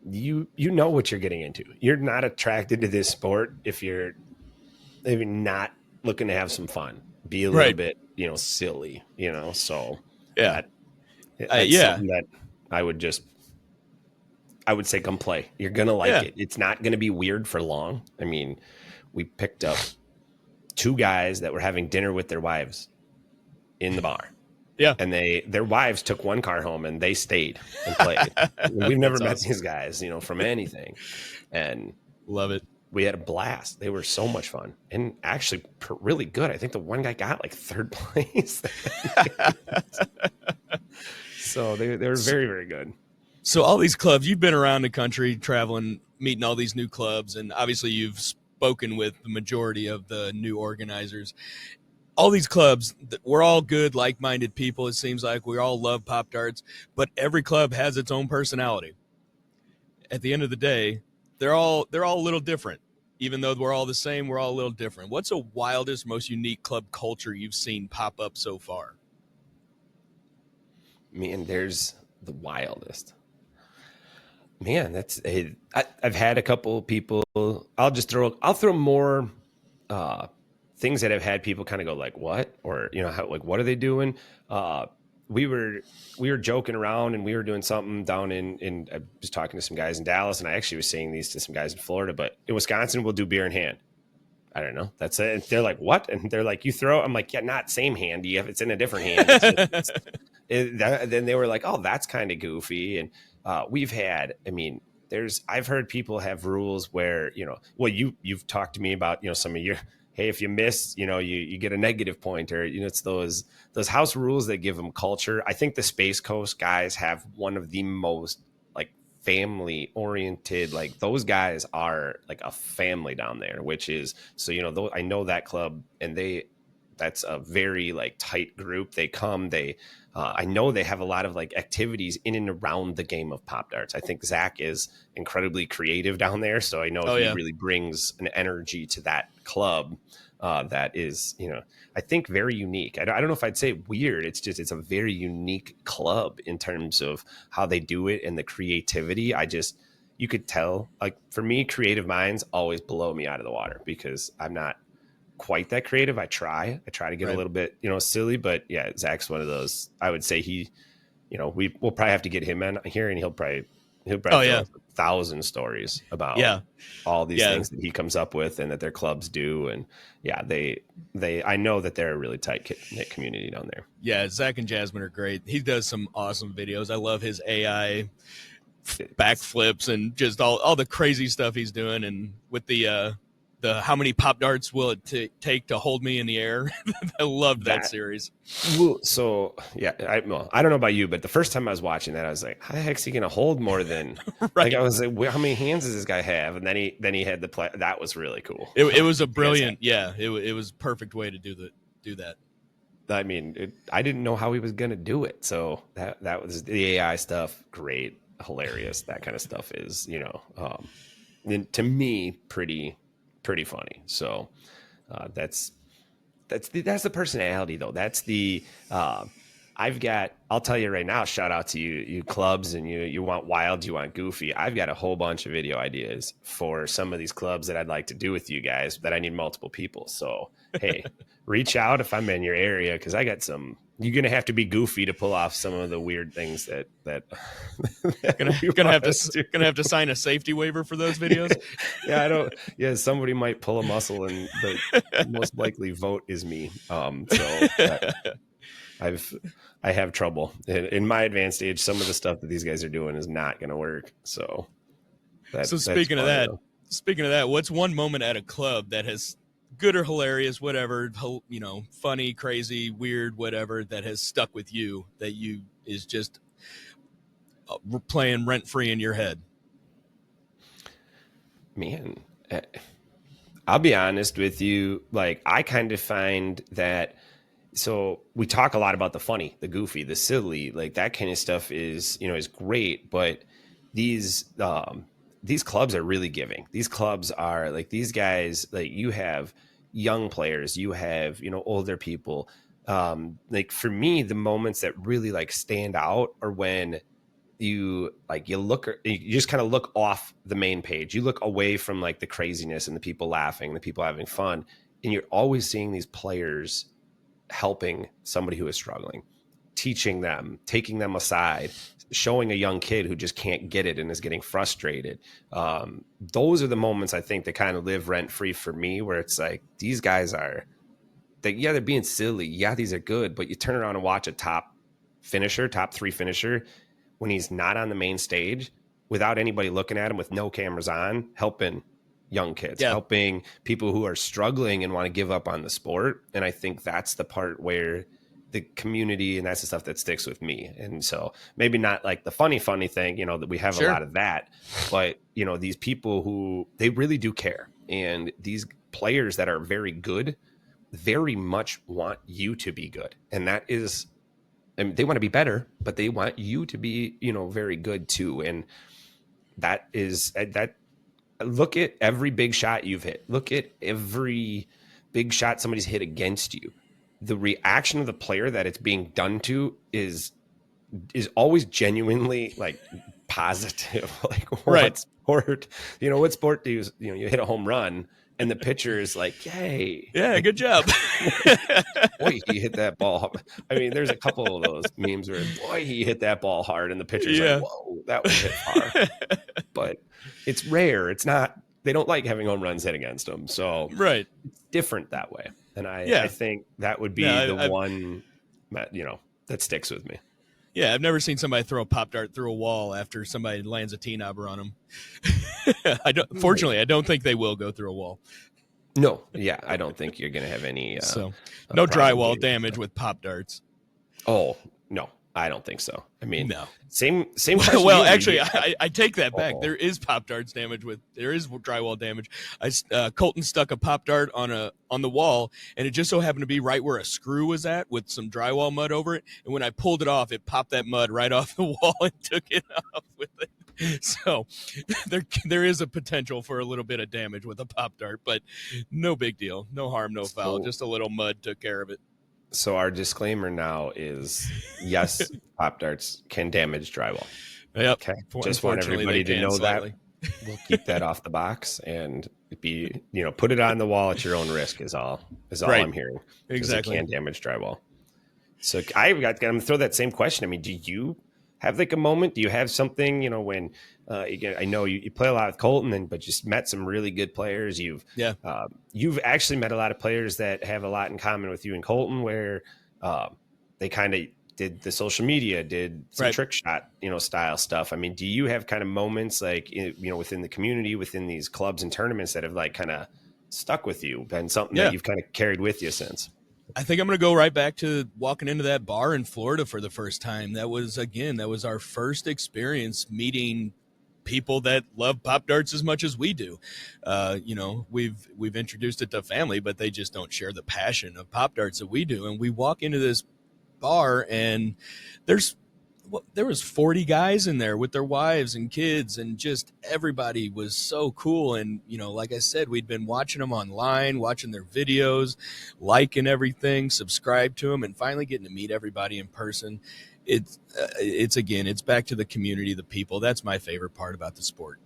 S3: You know what you're getting into. You're not attracted to this sport if you're maybe not looking to have some fun, be a little bit, silly, so
S2: yeah.
S3: That's something that I would say come play. You're going to like it. It's not going to be weird for long. I mean, we picked up 2 guys that were having dinner with their wives in the bar.
S2: Yeah.
S3: And their wives took one car home and they stayed and played. We've never met these guys, from anything. And
S2: love it.
S3: We had a blast. They were so much fun and actually really good. I think the one guy got like third place. So they were very, very good.
S2: So all these clubs, you've been around the country traveling, meeting all these new clubs, and obviously you've spoken with the majority of the new organizers. All these clubs, we're all good, like-minded people. It seems like we all love Pop-Darts, but every club has its own personality. At the end of the day, they're all a little different. Even though we're all the same, we're all a little different. What's the wildest, most unique club culture you've seen pop up so far?
S3: Man, there's the wildest. Man, I've had a couple people. I'll throw more things that have had people kind of go like, what? Or, what are they doing? We were joking around and we were doing something down in I was talking to some guys in Dallas, and I actually was saying these to some guys in Florida, but in Wisconsin, we'll do beer in hand. I don't know. That's it. And they're like, what? And they're like, you throw? I'm like, yeah, not same hand. It's in a different hand. Then they were like, oh, that's kind of goofy. And we've had, I've heard people have rules where, you've talked to me about, some of your, hey, if you miss, you get a negative point, or, it's those house rules that give them culture. I think the Space Coast guys have one of the most like family oriented, like those guys are like a family down there, which is, so, I know that club, and that's a very like tight group. They come, I know they have a lot of like activities in and around the game of Pop-Darts. I think Zach is incredibly creative down there. So I know he really brings an energy to that club that is, I think very unique. I don't know if I'd say weird. It's a very unique club in terms of how they do it and the creativity. You could tell, like for me, creative minds always blow me out of the water because I'm not quite that creative. I try to get a little bit, silly, but yeah, Zach's one of those. I would say we'll probably have to get him in here, and he'll probably tell us 1,000 stories about all these things that he comes up with and that their clubs do. And yeah, I know that they're a really tight knit community down there. Yeah,
S2: Zach and Jasmine are great. He does some awesome videos. I love his AI backflips and just all the crazy stuff he's doing, and with the how many Pop-Darts will it take to hold me in the air? I loved that series.
S3: Well, so yeah, I don't know about you, but the first time I was watching that, I was like, how the heck's he going to hold more than like, I was like, how many hands does this guy have? And then he had the play. That was really cool.
S2: It was a brilliant. Yeah. It was a perfect way to do that.
S3: I mean, I didn't know how he was going to do it. So that was the AI stuff. Great. Hilarious. That kind of stuff is, to me, pretty funny. So that's the personality though. That's the I'll tell you right now, shout out to you clubs, and you want wild, you want goofy. I've got a whole bunch of video ideas for some of these clubs that I'd like to do with you guys, but I need multiple people. So hey, reach out if I'm in your area, because I got some. You're gonna have to be goofy to pull off some of the weird things that
S2: gonna have to sign a safety waiver for those videos.
S3: Somebody might pull a muscle, and the most likely vote is me. I have trouble in my advanced age. Some of the stuff that these guys are doing is not gonna work. So
S2: speaking of that, what's one moment at a club that has, good or hilarious, whatever, funny, crazy, weird, whatever, that has stuck with you, that is just playing rent free in your head?
S3: Man, I'll be honest with you. Like, I kind of find that, so we talk a lot about the funny, the goofy, the silly, like that kind of stuff is great. But these clubs are really giving. These clubs are like, these guys, like, you have young players, you have, older people. Like for me, the moments that really like stand out are when you just kind of look off the main page. You look away from like the craziness and the people laughing, the people having fun. And you're always seeing these players helping somebody who is struggling, teaching them, taking them aside, showing a young kid who just can't get it and is getting frustrated. Those are the moments I think that kind of live rent free for me, where it's like, these guys are they're being silly. Yeah, these are good, but you turn around and watch a top 3 finisher when he's not on the main stage without anybody looking at him, with no cameras on, helping young kids, helping people who are struggling and want to give up on the sport. And I think that's the part where the community, and that's the stuff that sticks with me. And so maybe not like the funny thing, that we have a lot of that, but these people who, they really do care. And these players that are very good, very much want you to be good. And that is, I mean, they want to be better, but they want you to be, very good too. And that is that. Look at every big shot you've hit. Look at every big shot somebody's hit against you. The reaction of the player that it's being done to is always genuinely like positive. Like what sport? What sport do you hit a home run and the pitcher is like, "Yay,
S2: yeah, good job."
S3: Boy, he hit that ball. I mean, there's a couple of those memes where, boy, he hit that ball hard, and the pitcher's like, "Whoa, that was hit hard." But it's rare. It's not. They don't like having home runs hit against them. So
S2: it's
S3: different that way. And I think that would be one, that sticks with me.
S2: Yeah, I've never seen somebody throw a pop dart through a wall after somebody lands a tee-knobber on them. Fortunately, I don't think they will go through a wall.
S3: No, I don't think you're going to have any.
S2: No drywall damage with pop darts.
S3: Oh, no, I don't think so. I mean,
S2: no.
S3: Same.
S2: Well, actually, I take that back. There is pop darts damage there is drywall damage. Colton stuck a pop dart on the wall, and it just so happened to be right where a screw was at with some drywall mud over it. And when I pulled it off, it popped that mud right off the wall and took it off with it. So there is a potential for a little bit of damage with a pop dart, but no big deal, no harm, no foul. Just a little mud took care of it.
S3: So our disclaimer now is, yes, pop darts can damage drywall.
S2: Yep.
S3: Okay. Just want everybody to know slightly. That. We'll keep that off the box and put it on the wall at your own risk is all I'm hearing.
S2: Exactly.
S3: It can damage drywall. So I'm going to throw that same question. I mean, do you have like a moment? Do you have something, when I know you play a lot with Colton, but you met some really good players. You've actually met a lot of players that have a lot in common with you and Colton, where they kind of did the social media, did some trick shot, style stuff. I mean, do you have kind of moments like, within the community, within these clubs and tournaments that have like kind of stuck with you, been something that you've kind of carried with you since?
S2: I think I'm going to go right back to walking into that bar in Florida for the first time. That was our first experience meeting people that love pop darts as much as we do. We've introduced it to family, but they just don't share the passion of pop darts that we do. And we walk into this bar, and there was 40 guys in there with their wives and kids, and just everybody was so cool. And, like I said, we'd been watching them online, watching their videos, liking everything, subscribe to them, and finally getting to meet everybody in person. It's back to the community, the people. That's my favorite part about the sport.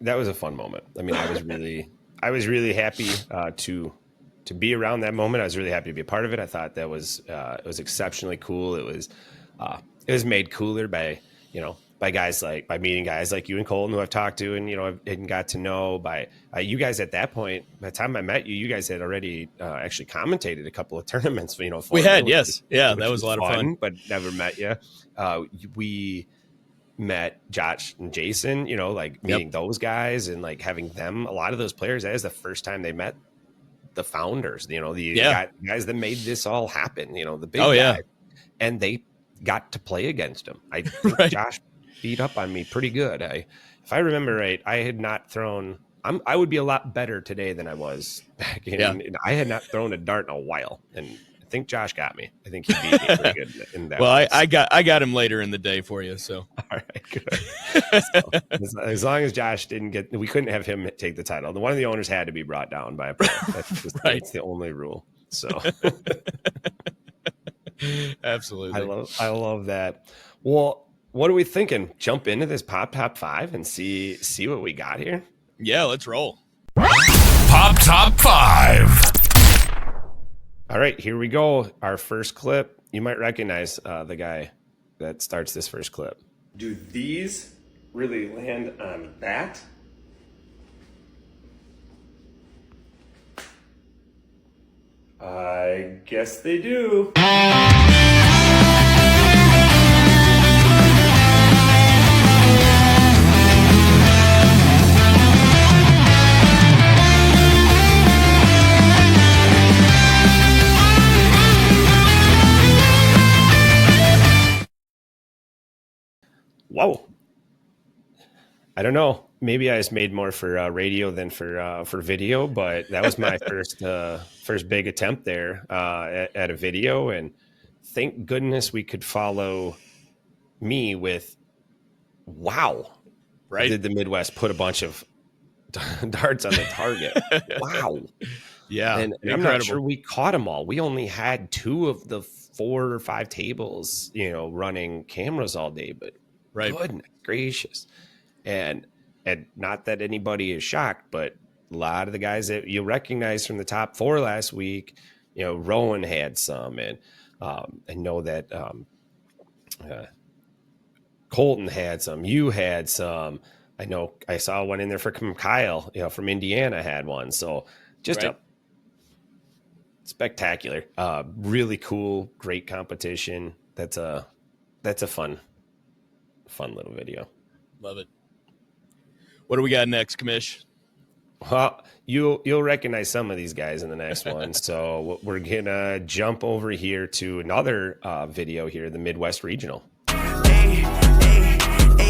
S3: That was a fun moment. I mean, I was really happy to be around that moment. I was really happy to be a part of it. I thought that was it was exceptionally cool. It was made cooler by meeting guys like you and Colton, who I've talked to and got to know. By you guys at that point, by the time I met you, you guys had already actually commentated a couple of tournaments.
S2: We had, yes, that was a lot of fun.
S3: But never met you. We met Josh and Jason. Meeting those guys and like having them. A lot of those players, that is the first time they met the founders. Guys that made this all happen. The big guys, and they got to play against him. I think Josh beat up on me pretty good. If I remember right, I had not thrown. I would be a lot better today than I was back in. Yeah. I had not thrown a dart in a while, and I think Josh got me. I think he beat me pretty good in that.
S2: Well, I got him later in the day for you. So
S3: all right, good. So, as long as Josh we couldn't have him take the title. One of the owners had to be brought down by a pro. That's the only rule. So.
S2: Absolutely.
S3: I love that. Well, what are we thinking? Jump into this Pop Top 5 and see what we got here?
S2: Yeah, let's roll.
S1: Pop Top 5.
S3: All right, here we go. Our first clip. You might recognize the guy that starts this first clip. Do these really land on that?
S4: I guess they do.
S3: Whoa. I don't know. Maybe I just made more for radio than for video, but that was my first big attempt there at a video, and thank goodness we could follow me with wow.
S2: Right?
S3: Did the Midwest put a bunch of darts on the target? Wow.
S2: Yeah,
S3: And I'm not sure we caught them all. We only had 2 of the 4 or 5 tables, running cameras all day, but goodness gracious. And not that anybody is shocked, but a lot of the guys that you recognize from the top 4 last week, Rowan had some, and I know that Colton had some, you had some. I know I saw one in there from Kyle, from Indiana had one. So just a spectacular, really cool, great competition. That's a fun little video.
S2: Love it. What do we got next, Commish?
S3: Well, you'll recognize some of these guys in the next one. So we're gonna jump over here to another video here, the Midwest Regional.
S5: Hey,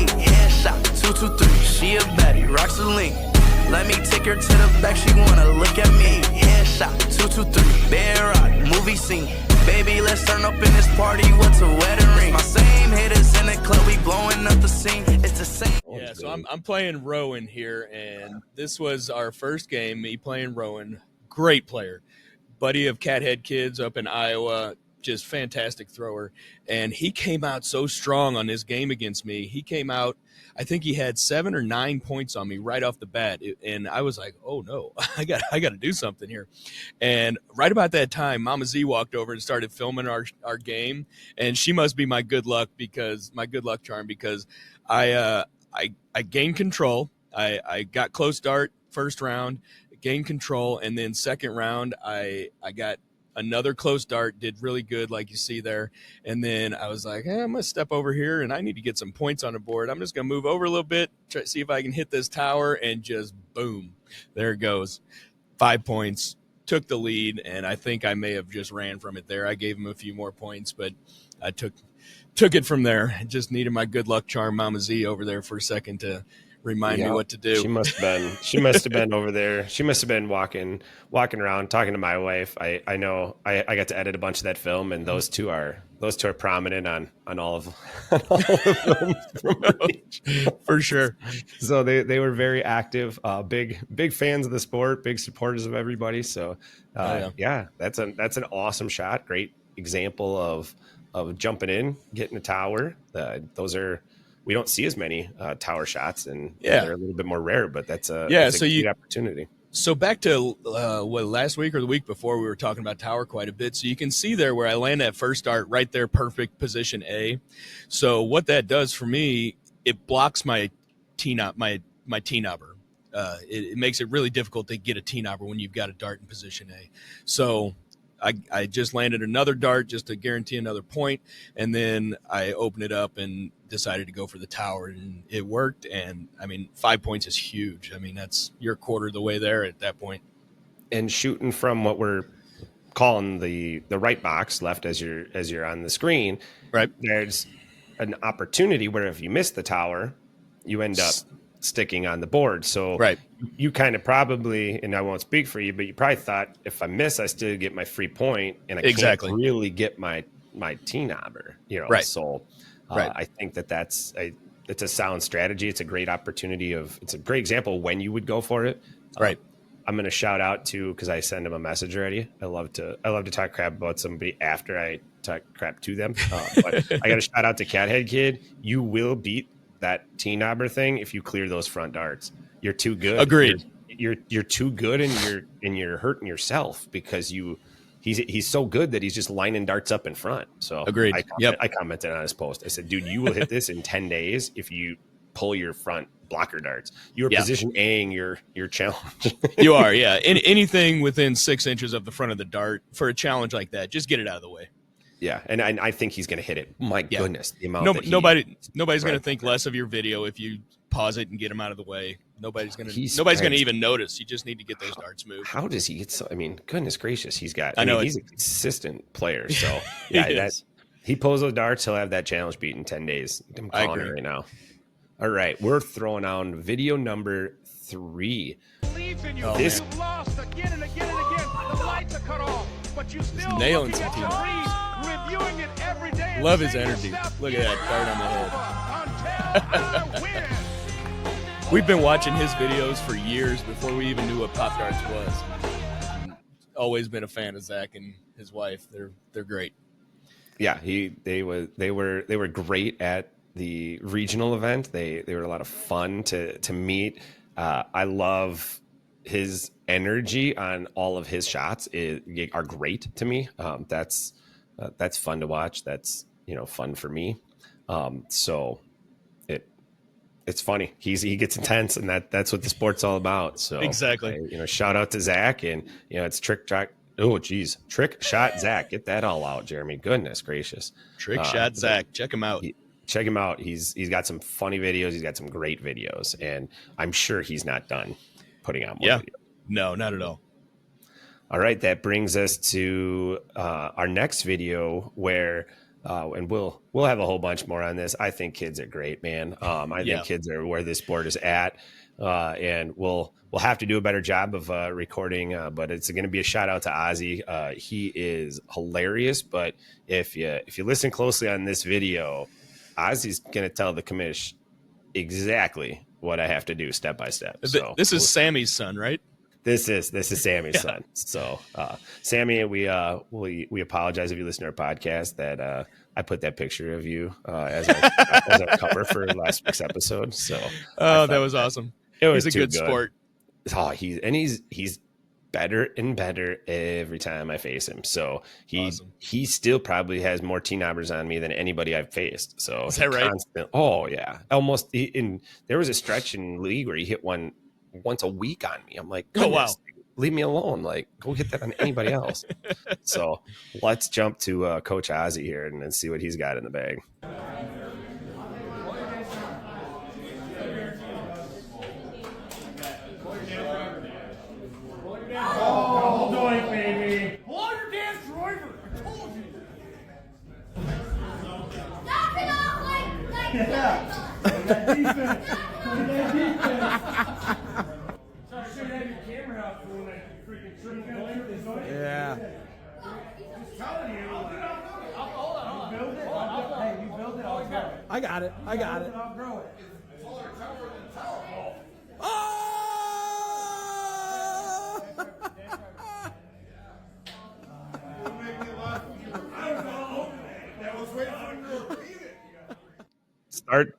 S5: headshot, 223. She a baddie, rocks a link. Let me take her to the back. She wanna look at me. Headshot, 223. Bear rock, movie scene. Baby, let's turn up in this party. What's a wedding ring? My same hitters in the club. We blowing up the scene. It's the same.
S2: Yeah, so I'm playing Rowan here, and this was our first game, me playing Rowan. Great player. Buddy of Cathead Kids up in Iowa, just fantastic thrower. And he came out so strong on this game against me. He came out, I think he had 7 or 9 points on me right off the bat. And I was like, oh no, I got to do something here. And right about that time, Mama Z walked over and started filming our game. And she must be my good luck charm, because I gained control. I got close start first round, gained control, and then second round I got another close dart, did really good like you see there. And then I was like, I'm going to step over here and I need to get some points on the board. I'm just going to move over a little bit, try to see if I can hit this tower, and just boom, there it goes. 5 points, took the lead, and I think I may have just ran from it there. I gave him a few more points, but I took it from there. I just needed my good luck charm, Mama Z, over there for a second to remind me what to do.
S3: She must have been over there. She must have been walking around talking to my wife. I know I got to edit a bunch of that film, and those two are prominent on all of the films
S2: for sure.
S3: So they were very active, big fans of the sport, big supporters of everybody. So yeah, that's an awesome shot. Great example of jumping in, getting a tower. We don't see as many tower shots, and they're a little bit more rare, but that's a great opportunity.
S2: So back to last week or the week before, we were talking about tower quite a bit. So you can see there where I land that first dart right there, perfect position A. So what that does for me, it blocks my T-knob, my T-knobber. It makes it really difficult to get a T-knobber when you've got a dart in position A. So I just landed another dart just to guarantee another point, and then I opened it up and decided to go for the tower, and it worked. And I mean, 5 points is huge. I mean, you're a quarter of the way there at that point.
S3: And shooting from what we're calling the right box left as you're on the screen,
S2: right?
S3: There's an opportunity where if you miss the tower, you end up sticking on the board. So you kind of probably, and I won't speak for you, but you probably thought, if I miss, I still get my free point, and I can't really get my T-knobber, So I think it's a sound strategy. It's a great opportunity it's a great example when you would go for it.
S2: Right.
S3: I'm going to shout out to, because I send them a message already. I love to talk crap about somebody after I talk crap to them. But I got to shout out to Cathead Kid. You will beat that T-knobber thing if you clear those front darts. You're too good.
S2: Agreed.
S3: You're too good, and you're hurting yourself, because he's so good that he's just lining darts up in front. So
S2: agreed.
S3: I commented on his post. I said, dude, you will hit this in 10 days if you pull your front blocker darts. You are
S2: Yeah.
S3: position A-ing your challenge.
S2: You are, yeah. Anything within 6 inches of the front of the dart for a challenge like that, just get it out of the way.
S3: Yeah, and I think he's going to hit it. My goodness, the amount that
S2: nobody's going to think less of your video if you pause it and get him out of the way. Nobody's going to even notice. You just need to get those darts moved.
S3: How does he get so? I mean, goodness gracious, he's got. He's a consistent player. So yeah, he pulls those darts, he'll have that challenge beat in 10 days. I'm calling it right now. All right, we're throwing on video number 3.
S6: This you've lost again and again and again. The lights are cut off, but you still
S2: nailing
S6: looking at your dreams, reviewing it every day.
S2: Love his energy. Look at that dart on the head. Until I win. We've been watching his videos for years before we even knew what Popdarts was. Always been a fan of Zach and his wife. They're great.
S3: Yeah, they were great at the regional event. They were a lot of fun to meet. I love his energy on all of his shots are great to me. That's fun to watch. That's fun for me. So it's funny. He gets intense, and that's what the sport's all about. So
S2: exactly.
S3: Shout out to Zach, and it's trick shot. Oh geez, trick shot Zach. Get that all out, Jeremy. Goodness gracious.
S2: Trick shot Zach. Check him out.
S3: Check him out. He's got some funny videos. He's got some great videos, and I'm sure he's not done putting out more videos.
S2: No, not at all.
S3: All right, that brings us to our next video where, and we'll have a whole bunch more on this. I think kids are great, man. I think kids are where this sport is at, and we'll have to do a better job of recording. But it's going to be a shout out to Ozzy. He is hilarious. But if you listen closely on this video, Ozzy's going to tell the commish exactly what I have to do step by step. So
S2: this is Sammy's son, right?
S3: This is Sammy's son. So Sammy, we apologize if you listen to our podcast that I put that picture of you as our cover for last week's episode. So
S2: that was awesome. He's a good sport.
S3: Oh, he's better and better every time I face him. So he still probably has more T-knobbers on me than anybody I've faced. So
S2: is that right?
S3: Oh yeah, almost. There was a stretch in league where he hit one once a week on me. I'm like, oh wow, leave me alone. Like, go get that on anybody else. So let's jump to Coach Ozzy here and see what he's got in the bag.
S6: Oh, doink, baby. Hold your damn driver. I told you.
S7: Knock it off like
S6: That defense. That defense. So I should have your camera out for when I freaking triple this noise.
S8: Yeah.
S6: Just telling you. Hold on. You build it. Hey, you build it. I'll grow it.
S8: I got it.
S6: I'll grow it.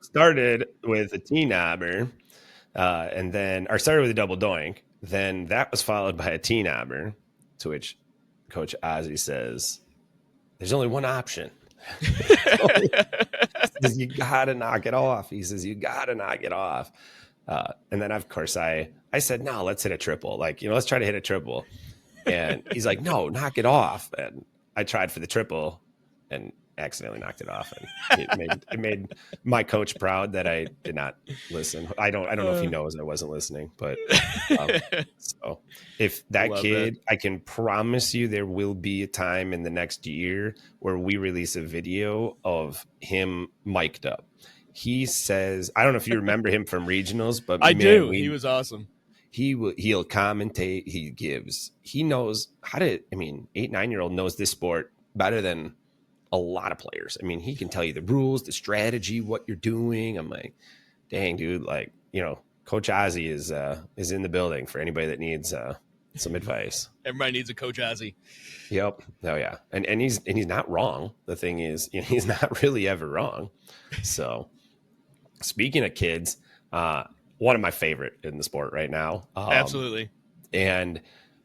S3: Started with a T-knobber, and then started with a double doink. Then that was followed by a T-knobber, to which Coach Ozzy says, "There's only one option." He says, "You gotta knock it off." He says, "You gotta knock it off." And then of course I said, "No, let's hit a triple. Like, let's try to hit a triple." And he's like, "No, knock it off." And I tried for the triple and accidentally knocked it off, and it made my coach proud that I did not listen. I don't know if he knows I wasn't listening, but so if that kid, I can promise you there will be a time in the next year where we release a video of him mic'd up. He says, I don't know if you remember him from regionals, but
S2: I do. He was awesome.
S3: He'll commentate. He knows how to. 8-9-year-old knows this sport better than a lot of players. He can tell you the rules, the strategy, what you're doing. I'm like, dang, dude, Coach Ozzy is in the building for anybody that needs some advice.
S2: Everybody needs a Coach Ozzy.
S3: Yep. Oh yeah. And he's not wrong. The thing is, he's not really ever wrong. So speaking of kids, one of my favorite in the sport right now.
S2: Absolutely.
S3: And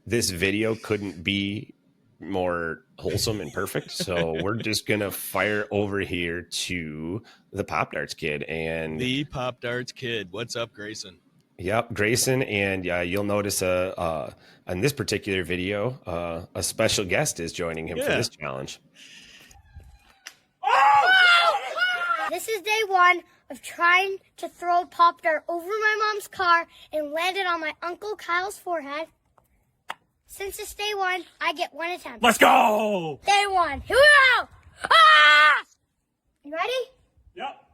S3: this video couldn't be more wholesome and perfect. So we're just gonna fire over here to the Popdarts kid and
S2: the Popdarts kid. What's up, Grayson?
S3: Yep, Grayson, and you'll notice on this particular video, a special guest is joining him for this challenge.
S7: This is day one of trying to throw a Pop Dart over my mom's car and land it on my Uncle Kyle's forehead. Since it's day one, I get one attempt.
S6: Let's go!
S7: Day one. Here we go! Ah! You ready?
S6: Yep.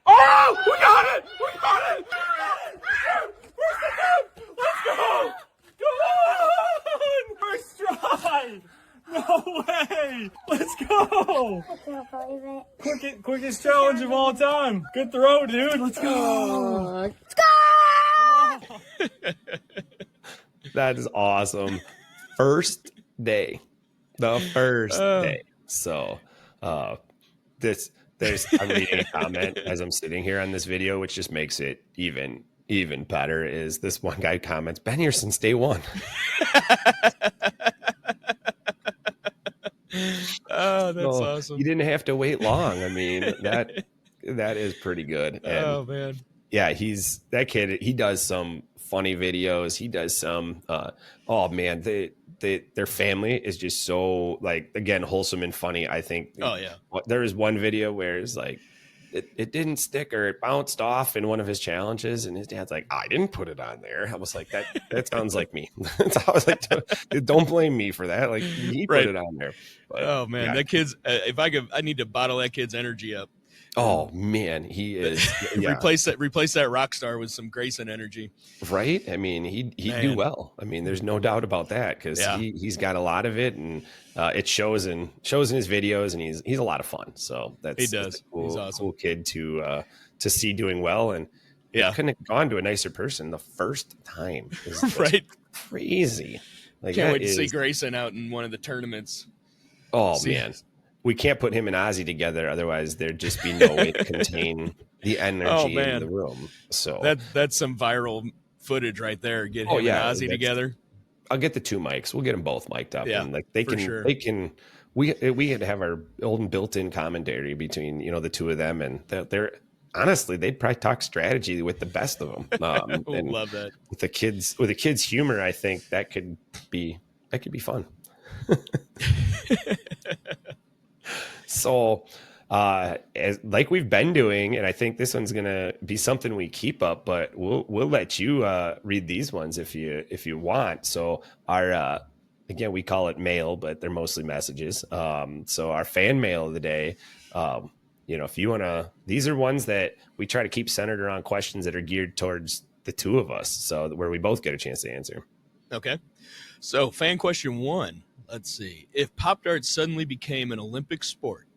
S6: Oh! We got it! We got it! Where's the cup? Let's go! Come on! First try! No way! Let's go!
S7: I can't believe it.
S6: Quickest challenge of all time. Good throw, dude. Let's go!
S7: Let's go!
S3: That is awesome. First day. The first day. So I'm reading a comment as I'm sitting here on this video, which just makes it even better. Is this one guy comments, been here since day one.
S2: Oh, that's awesome.
S3: You didn't have to wait long. I mean, that is pretty good. And
S2: oh man.
S3: Yeah, that kid, he does some funny videos. He does some oh man, their family is just so, like, again, wholesome and funny. I think there was one video where it's like it didn't stick or it bounced off in one of his challenges, and his dad's like, I didn't put it on there. I was like, that sounds like me. I was like, don't blame me for that. Like, he put it on there. But,
S2: oh man, that kid's I need to bottle that kid's energy up.
S3: Oh man, he is. Yeah.
S2: replace that rock star with some Grayson energy,
S3: right? I mean, he'd do well. I mean, there's no doubt about that, because he's got a lot of it, and it shows in his videos, and he's a lot of fun. So that's a cool, he's awesome. Cool kid to see doing well, and couldn't have gone to a nicer person the first time.
S2: Right?
S3: Crazy. Like,
S2: can't wait to see Grayson out in one of the tournaments.
S3: Oh man. We can't put him and Ozzy together, otherwise there'd just be no way to contain the energy in the room. So
S2: that's some viral footage right there. Get him and Ozzy together.
S3: I'll get the two mics. We'll get them both mic'd up, and like they can. We had to have our old built-in commentary between the two of them, and they're honestly, they'd probably talk strategy with the best of them. And
S2: love that
S3: with the kids' humor. I think that could be fun. So, like we've been doing, and I think this one's gonna be something we keep up, but we'll let you read these ones if you want. So our again, we call it mail, but they're mostly messages. So our fan mail of the day, if you wanna, these are ones that we try to keep centered around questions that are geared towards the two of us, so where we both get a chance to answer.
S2: Okay. So fan question 1. Let's see. If Pop Darts suddenly became an Olympic sport,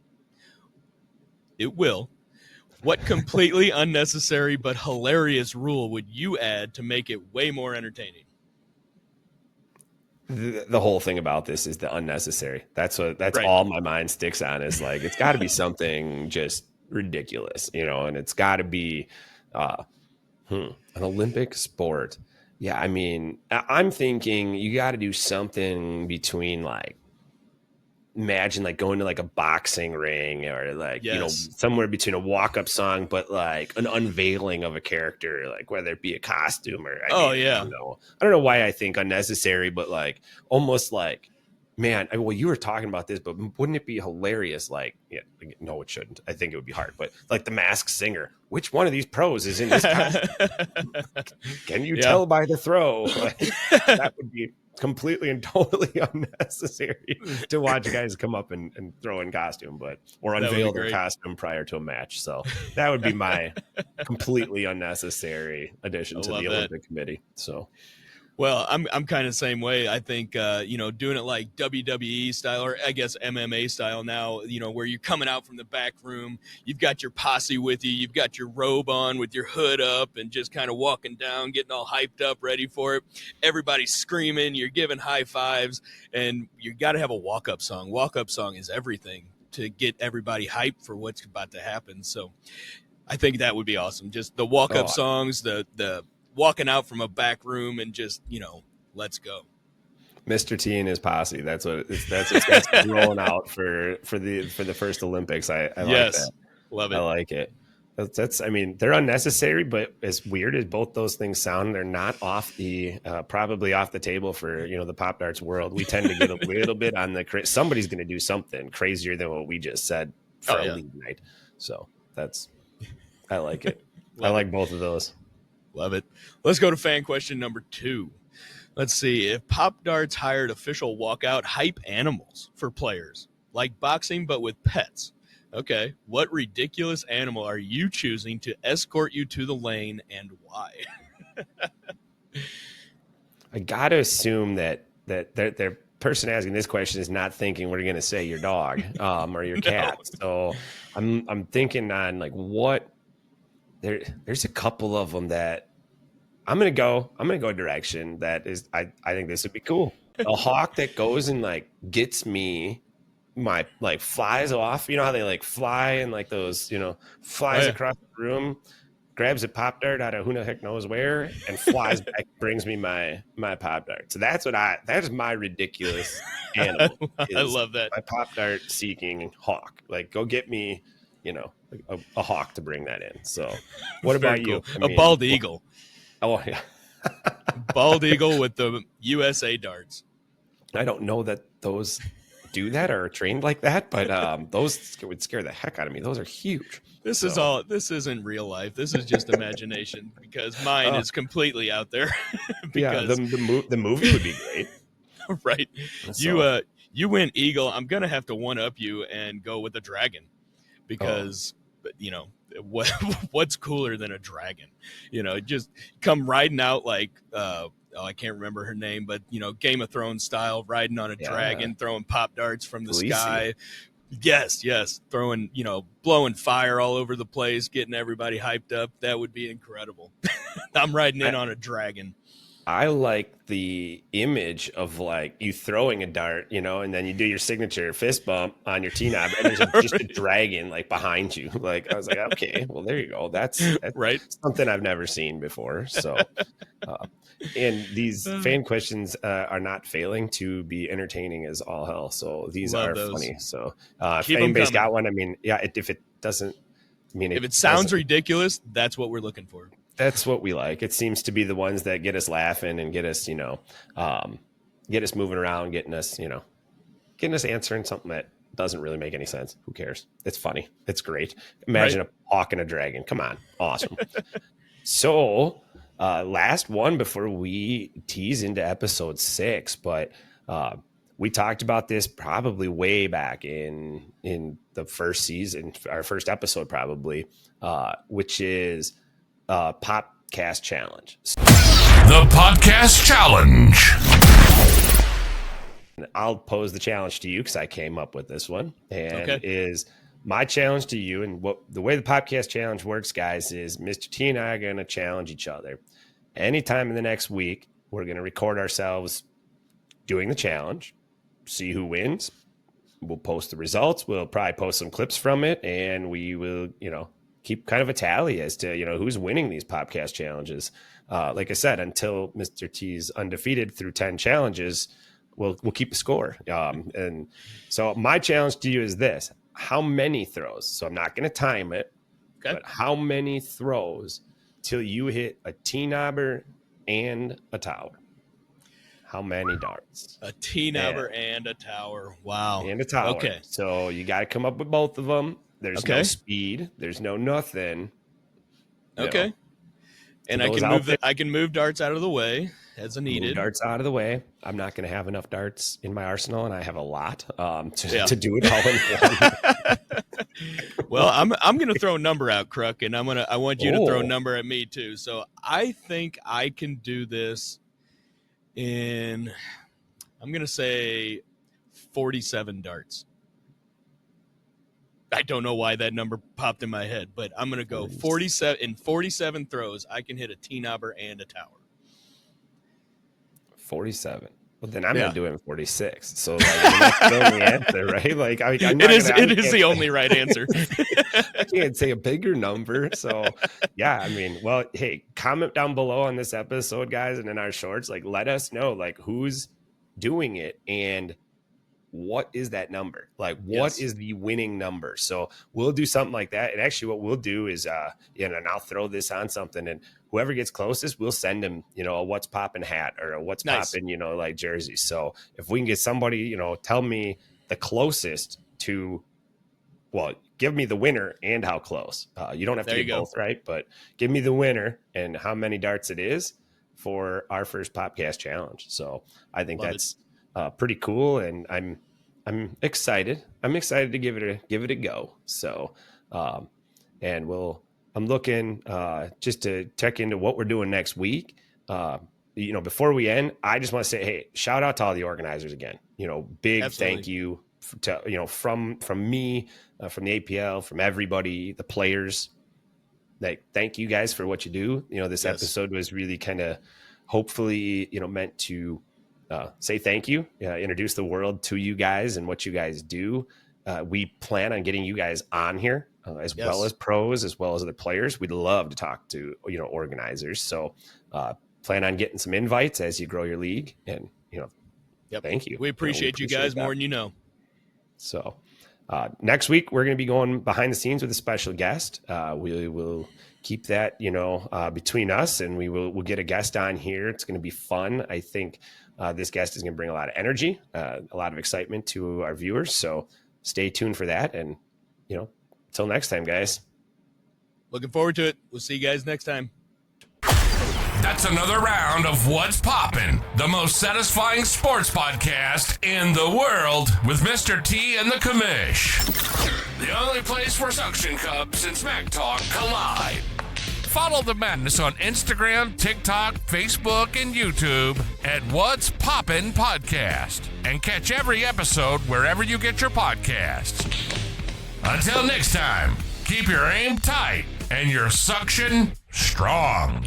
S2: it will. What completely unnecessary but hilarious rule would you add to make it way more entertaining?
S3: The whole thing about this is the unnecessary. That's all my mind sticks on, is like, it's got to be something just ridiculous, and it's got to be an Olympic sport. Yeah, I mean, I'm thinking you got to do something between, like, imagine like going to like a boxing ring, or like, somewhere between a walk-up song, but like an unveiling of a character, like whether it be a costume or, I don't know why I think unnecessary, but like almost like, man, well, you were talking about this, but wouldn't it be hilarious? Like, no, it shouldn't. I think it would be hard, but like the Masked Singer, which one of these pros is in this costume? Can you tell by the throw? Like, that would be completely and totally unnecessary to watch guys come up and throw in costume, or unveil their costume prior to a match. So that would be my completely unnecessary addition to the Olympic Committee. So.
S2: Well, I'm kind of the same way. I think, doing it like WWE style, or I guess MMA style now, where you're coming out from the back room, you've got your posse with you, you've got your robe on with your hood up, and just kind of walking down, getting all hyped up, ready for it. Everybody's screaming, you're giving high fives, and you got to have a walk-up song. Walk-up song is everything to get everybody hyped for what's about to happen. So I think that would be awesome. Just the walk-up songs, the walking out from a back room, and just, let's go.
S3: Mr. T and his posse. That's what it's that's rolling out for the first Olympics. I like that.
S2: Love it.
S3: I like it. That's I mean, they're unnecessary, but as weird as both those things sound, they're not off the probably off the table for the Pop Darts world. We tend to get a little bit on the somebody's going to do something crazier than what we just said for a league night. So I like it. I like both of those.
S2: Love it. Let's go to fan question number 2. Let's see. If Pop Darts hired official walkout hype animals for players, like boxing but with pets, okay, what ridiculous animal are you choosing to escort you to the lane and why?
S3: I got to assume that their person asking this question is not thinking we're going to say your dog or your cat. So I'm thinking on like what there's a couple of them that I'm going to go a direction that is I think this would be cool. A hawk that goes and like gets me my like flies off, how they like fly and like those flies across the room, grabs a Pop Dart out of who the heck knows where and flies back, brings me my Pop Dart. So that's my ridiculous animal.
S2: I love that.
S3: My Pop Dart seeking hawk. Like go get me a hawk to bring that in. So what about you?
S2: A bald eagle.
S3: Oh yeah.
S2: Bald eagle with the USA darts.
S3: I don't know that those do that or are trained like that, but those would scare the heck out of me. Those are huge.
S2: This isn't real life. This is just imagination because mine is completely out there.
S3: Because the movie would be great.
S2: Right. So. You went eagle. I'm going to have to one up you and go with a dragon because what's cooler than a dragon? Just come riding out like I can't remember her name, but Game of Thrones style, riding on a dragon, throwing Pop Darts from the sky. Yes, throwing blowing fire all over the place, getting everybody hyped up. That would be incredible. I'm riding in on a dragon.
S3: I like the image of like you throwing a dart, and then you do your signature fist bump on your T-knob and there's just a dragon like behind you. Like I was like, okay, well there you go. That's
S2: right.
S3: Something I've never seen before. So, and these fan questions are not failing to be entertaining as all hell. So these are funny. So if anybody's got one, I mean, if it doesn't, if
S2: it sounds ridiculous, that's what we're looking for.
S3: That's what we like. It seems to be the ones that get us laughing and get us, get us moving around, getting us answering something that doesn't really make any sense. Who cares? It's funny. It's great. Imagine a hawk and a dragon. Come on. Awesome. So last one before we tease into episode 6, but we talked about this probably way back in the first season, our first episode probably, which is Podcast Challenge.
S1: The Podcast Challenge.
S3: I'll pose the challenge to you because I came up with this one, and is my challenge to you. And the way the Podcast Challenge works, guys, is Mr. T and I are going to challenge each other. Anytime in the next week, we're going to record ourselves doing the challenge, see who wins. We'll post the results. We'll probably post some clips from it, and we will, keep kind of a tally as to, who's winning these Podcast challenges. Like I said, until Mr. T's undefeated through 10 challenges, we'll keep a score. And so my challenge to you is this: how many throws? So I'm not going to time it, but how many throws till you hit a T-knobber and a tower? How many darts?
S2: A T-knobber and a tower. Wow.
S3: And a tower.
S2: Okay.
S3: So you got to come up with both of them. There's no speed. There's no nothing.
S2: Okay. And I can move darts out of the way as needed.
S3: Move darts out of the way. I'm not going to have enough darts in my arsenal, and I have a lot to do it all in one.
S2: Well, I'm going to throw a number out, Kruk, and I want you to throw a number at me too. So I think I can do this in, I'm going to say 47 darts. I don't know why that number popped in my head, but I'm going to go 47. In 47 throws, I can hit a T-knobber and a tower.
S3: 47. Well, then I'm going to do it in 46. So that's the only answer, right? Like
S2: it is the only right answer.
S3: I can't say a bigger number. So well, hey, comment down below on this episode, guys, and in our shorts, like let us know like who's doing it, and what is that number? Like, what is the winning number? So we'll do something like that. And actually what we'll do is, and I'll throw this on something, and whoever gets closest, we'll send them, a What's Poppin' hat or a What's Poppin', like jersey. So if we can get somebody, tell me the closest to, well, give me the winner and how close. You don't have to get both, right? But give me the winner and how many darts it is for our first Popcast challenge. So I think that's pretty cool, and I'm excited. I'm excited to give it a go. So, and I'm looking just to check into what we're doing next week. Before we end, I just want to say, hey, shout out to all the organizers again. Big thank you to from me, from the APL, from everybody, the players. Like, thank you guys for what you do. This episode was really kind of hopefully meant to say thank you, introduce the world to you guys and what you guys do. We plan on getting you guys on here as well as pros, as well as other players. We'd love to talk to, organizers. So plan on getting some invites as you grow your league. And, thank you.
S2: We appreciate you guys more than you know.
S3: So next week, we're going to be going behind the scenes with a special guest. We will keep that, between us, and we'll get a guest on here. It's going to be fun. I think this guest is going to bring a lot of energy, a lot of excitement to our viewers. So stay tuned for that. And, until next time, guys.
S2: Looking forward to it. We'll see you guys next time.
S1: That's another round of What's Poppin', the most satisfying sports podcast in the world, with Mr. T and the Commish. The only place where suction cups and smack talk collide. Follow the madness on Instagram, TikTok, Facebook, and YouTube at What's Poppin' Podcast. And catch every episode wherever you get your podcasts. Until next time, keep your aim tight and your suction strong.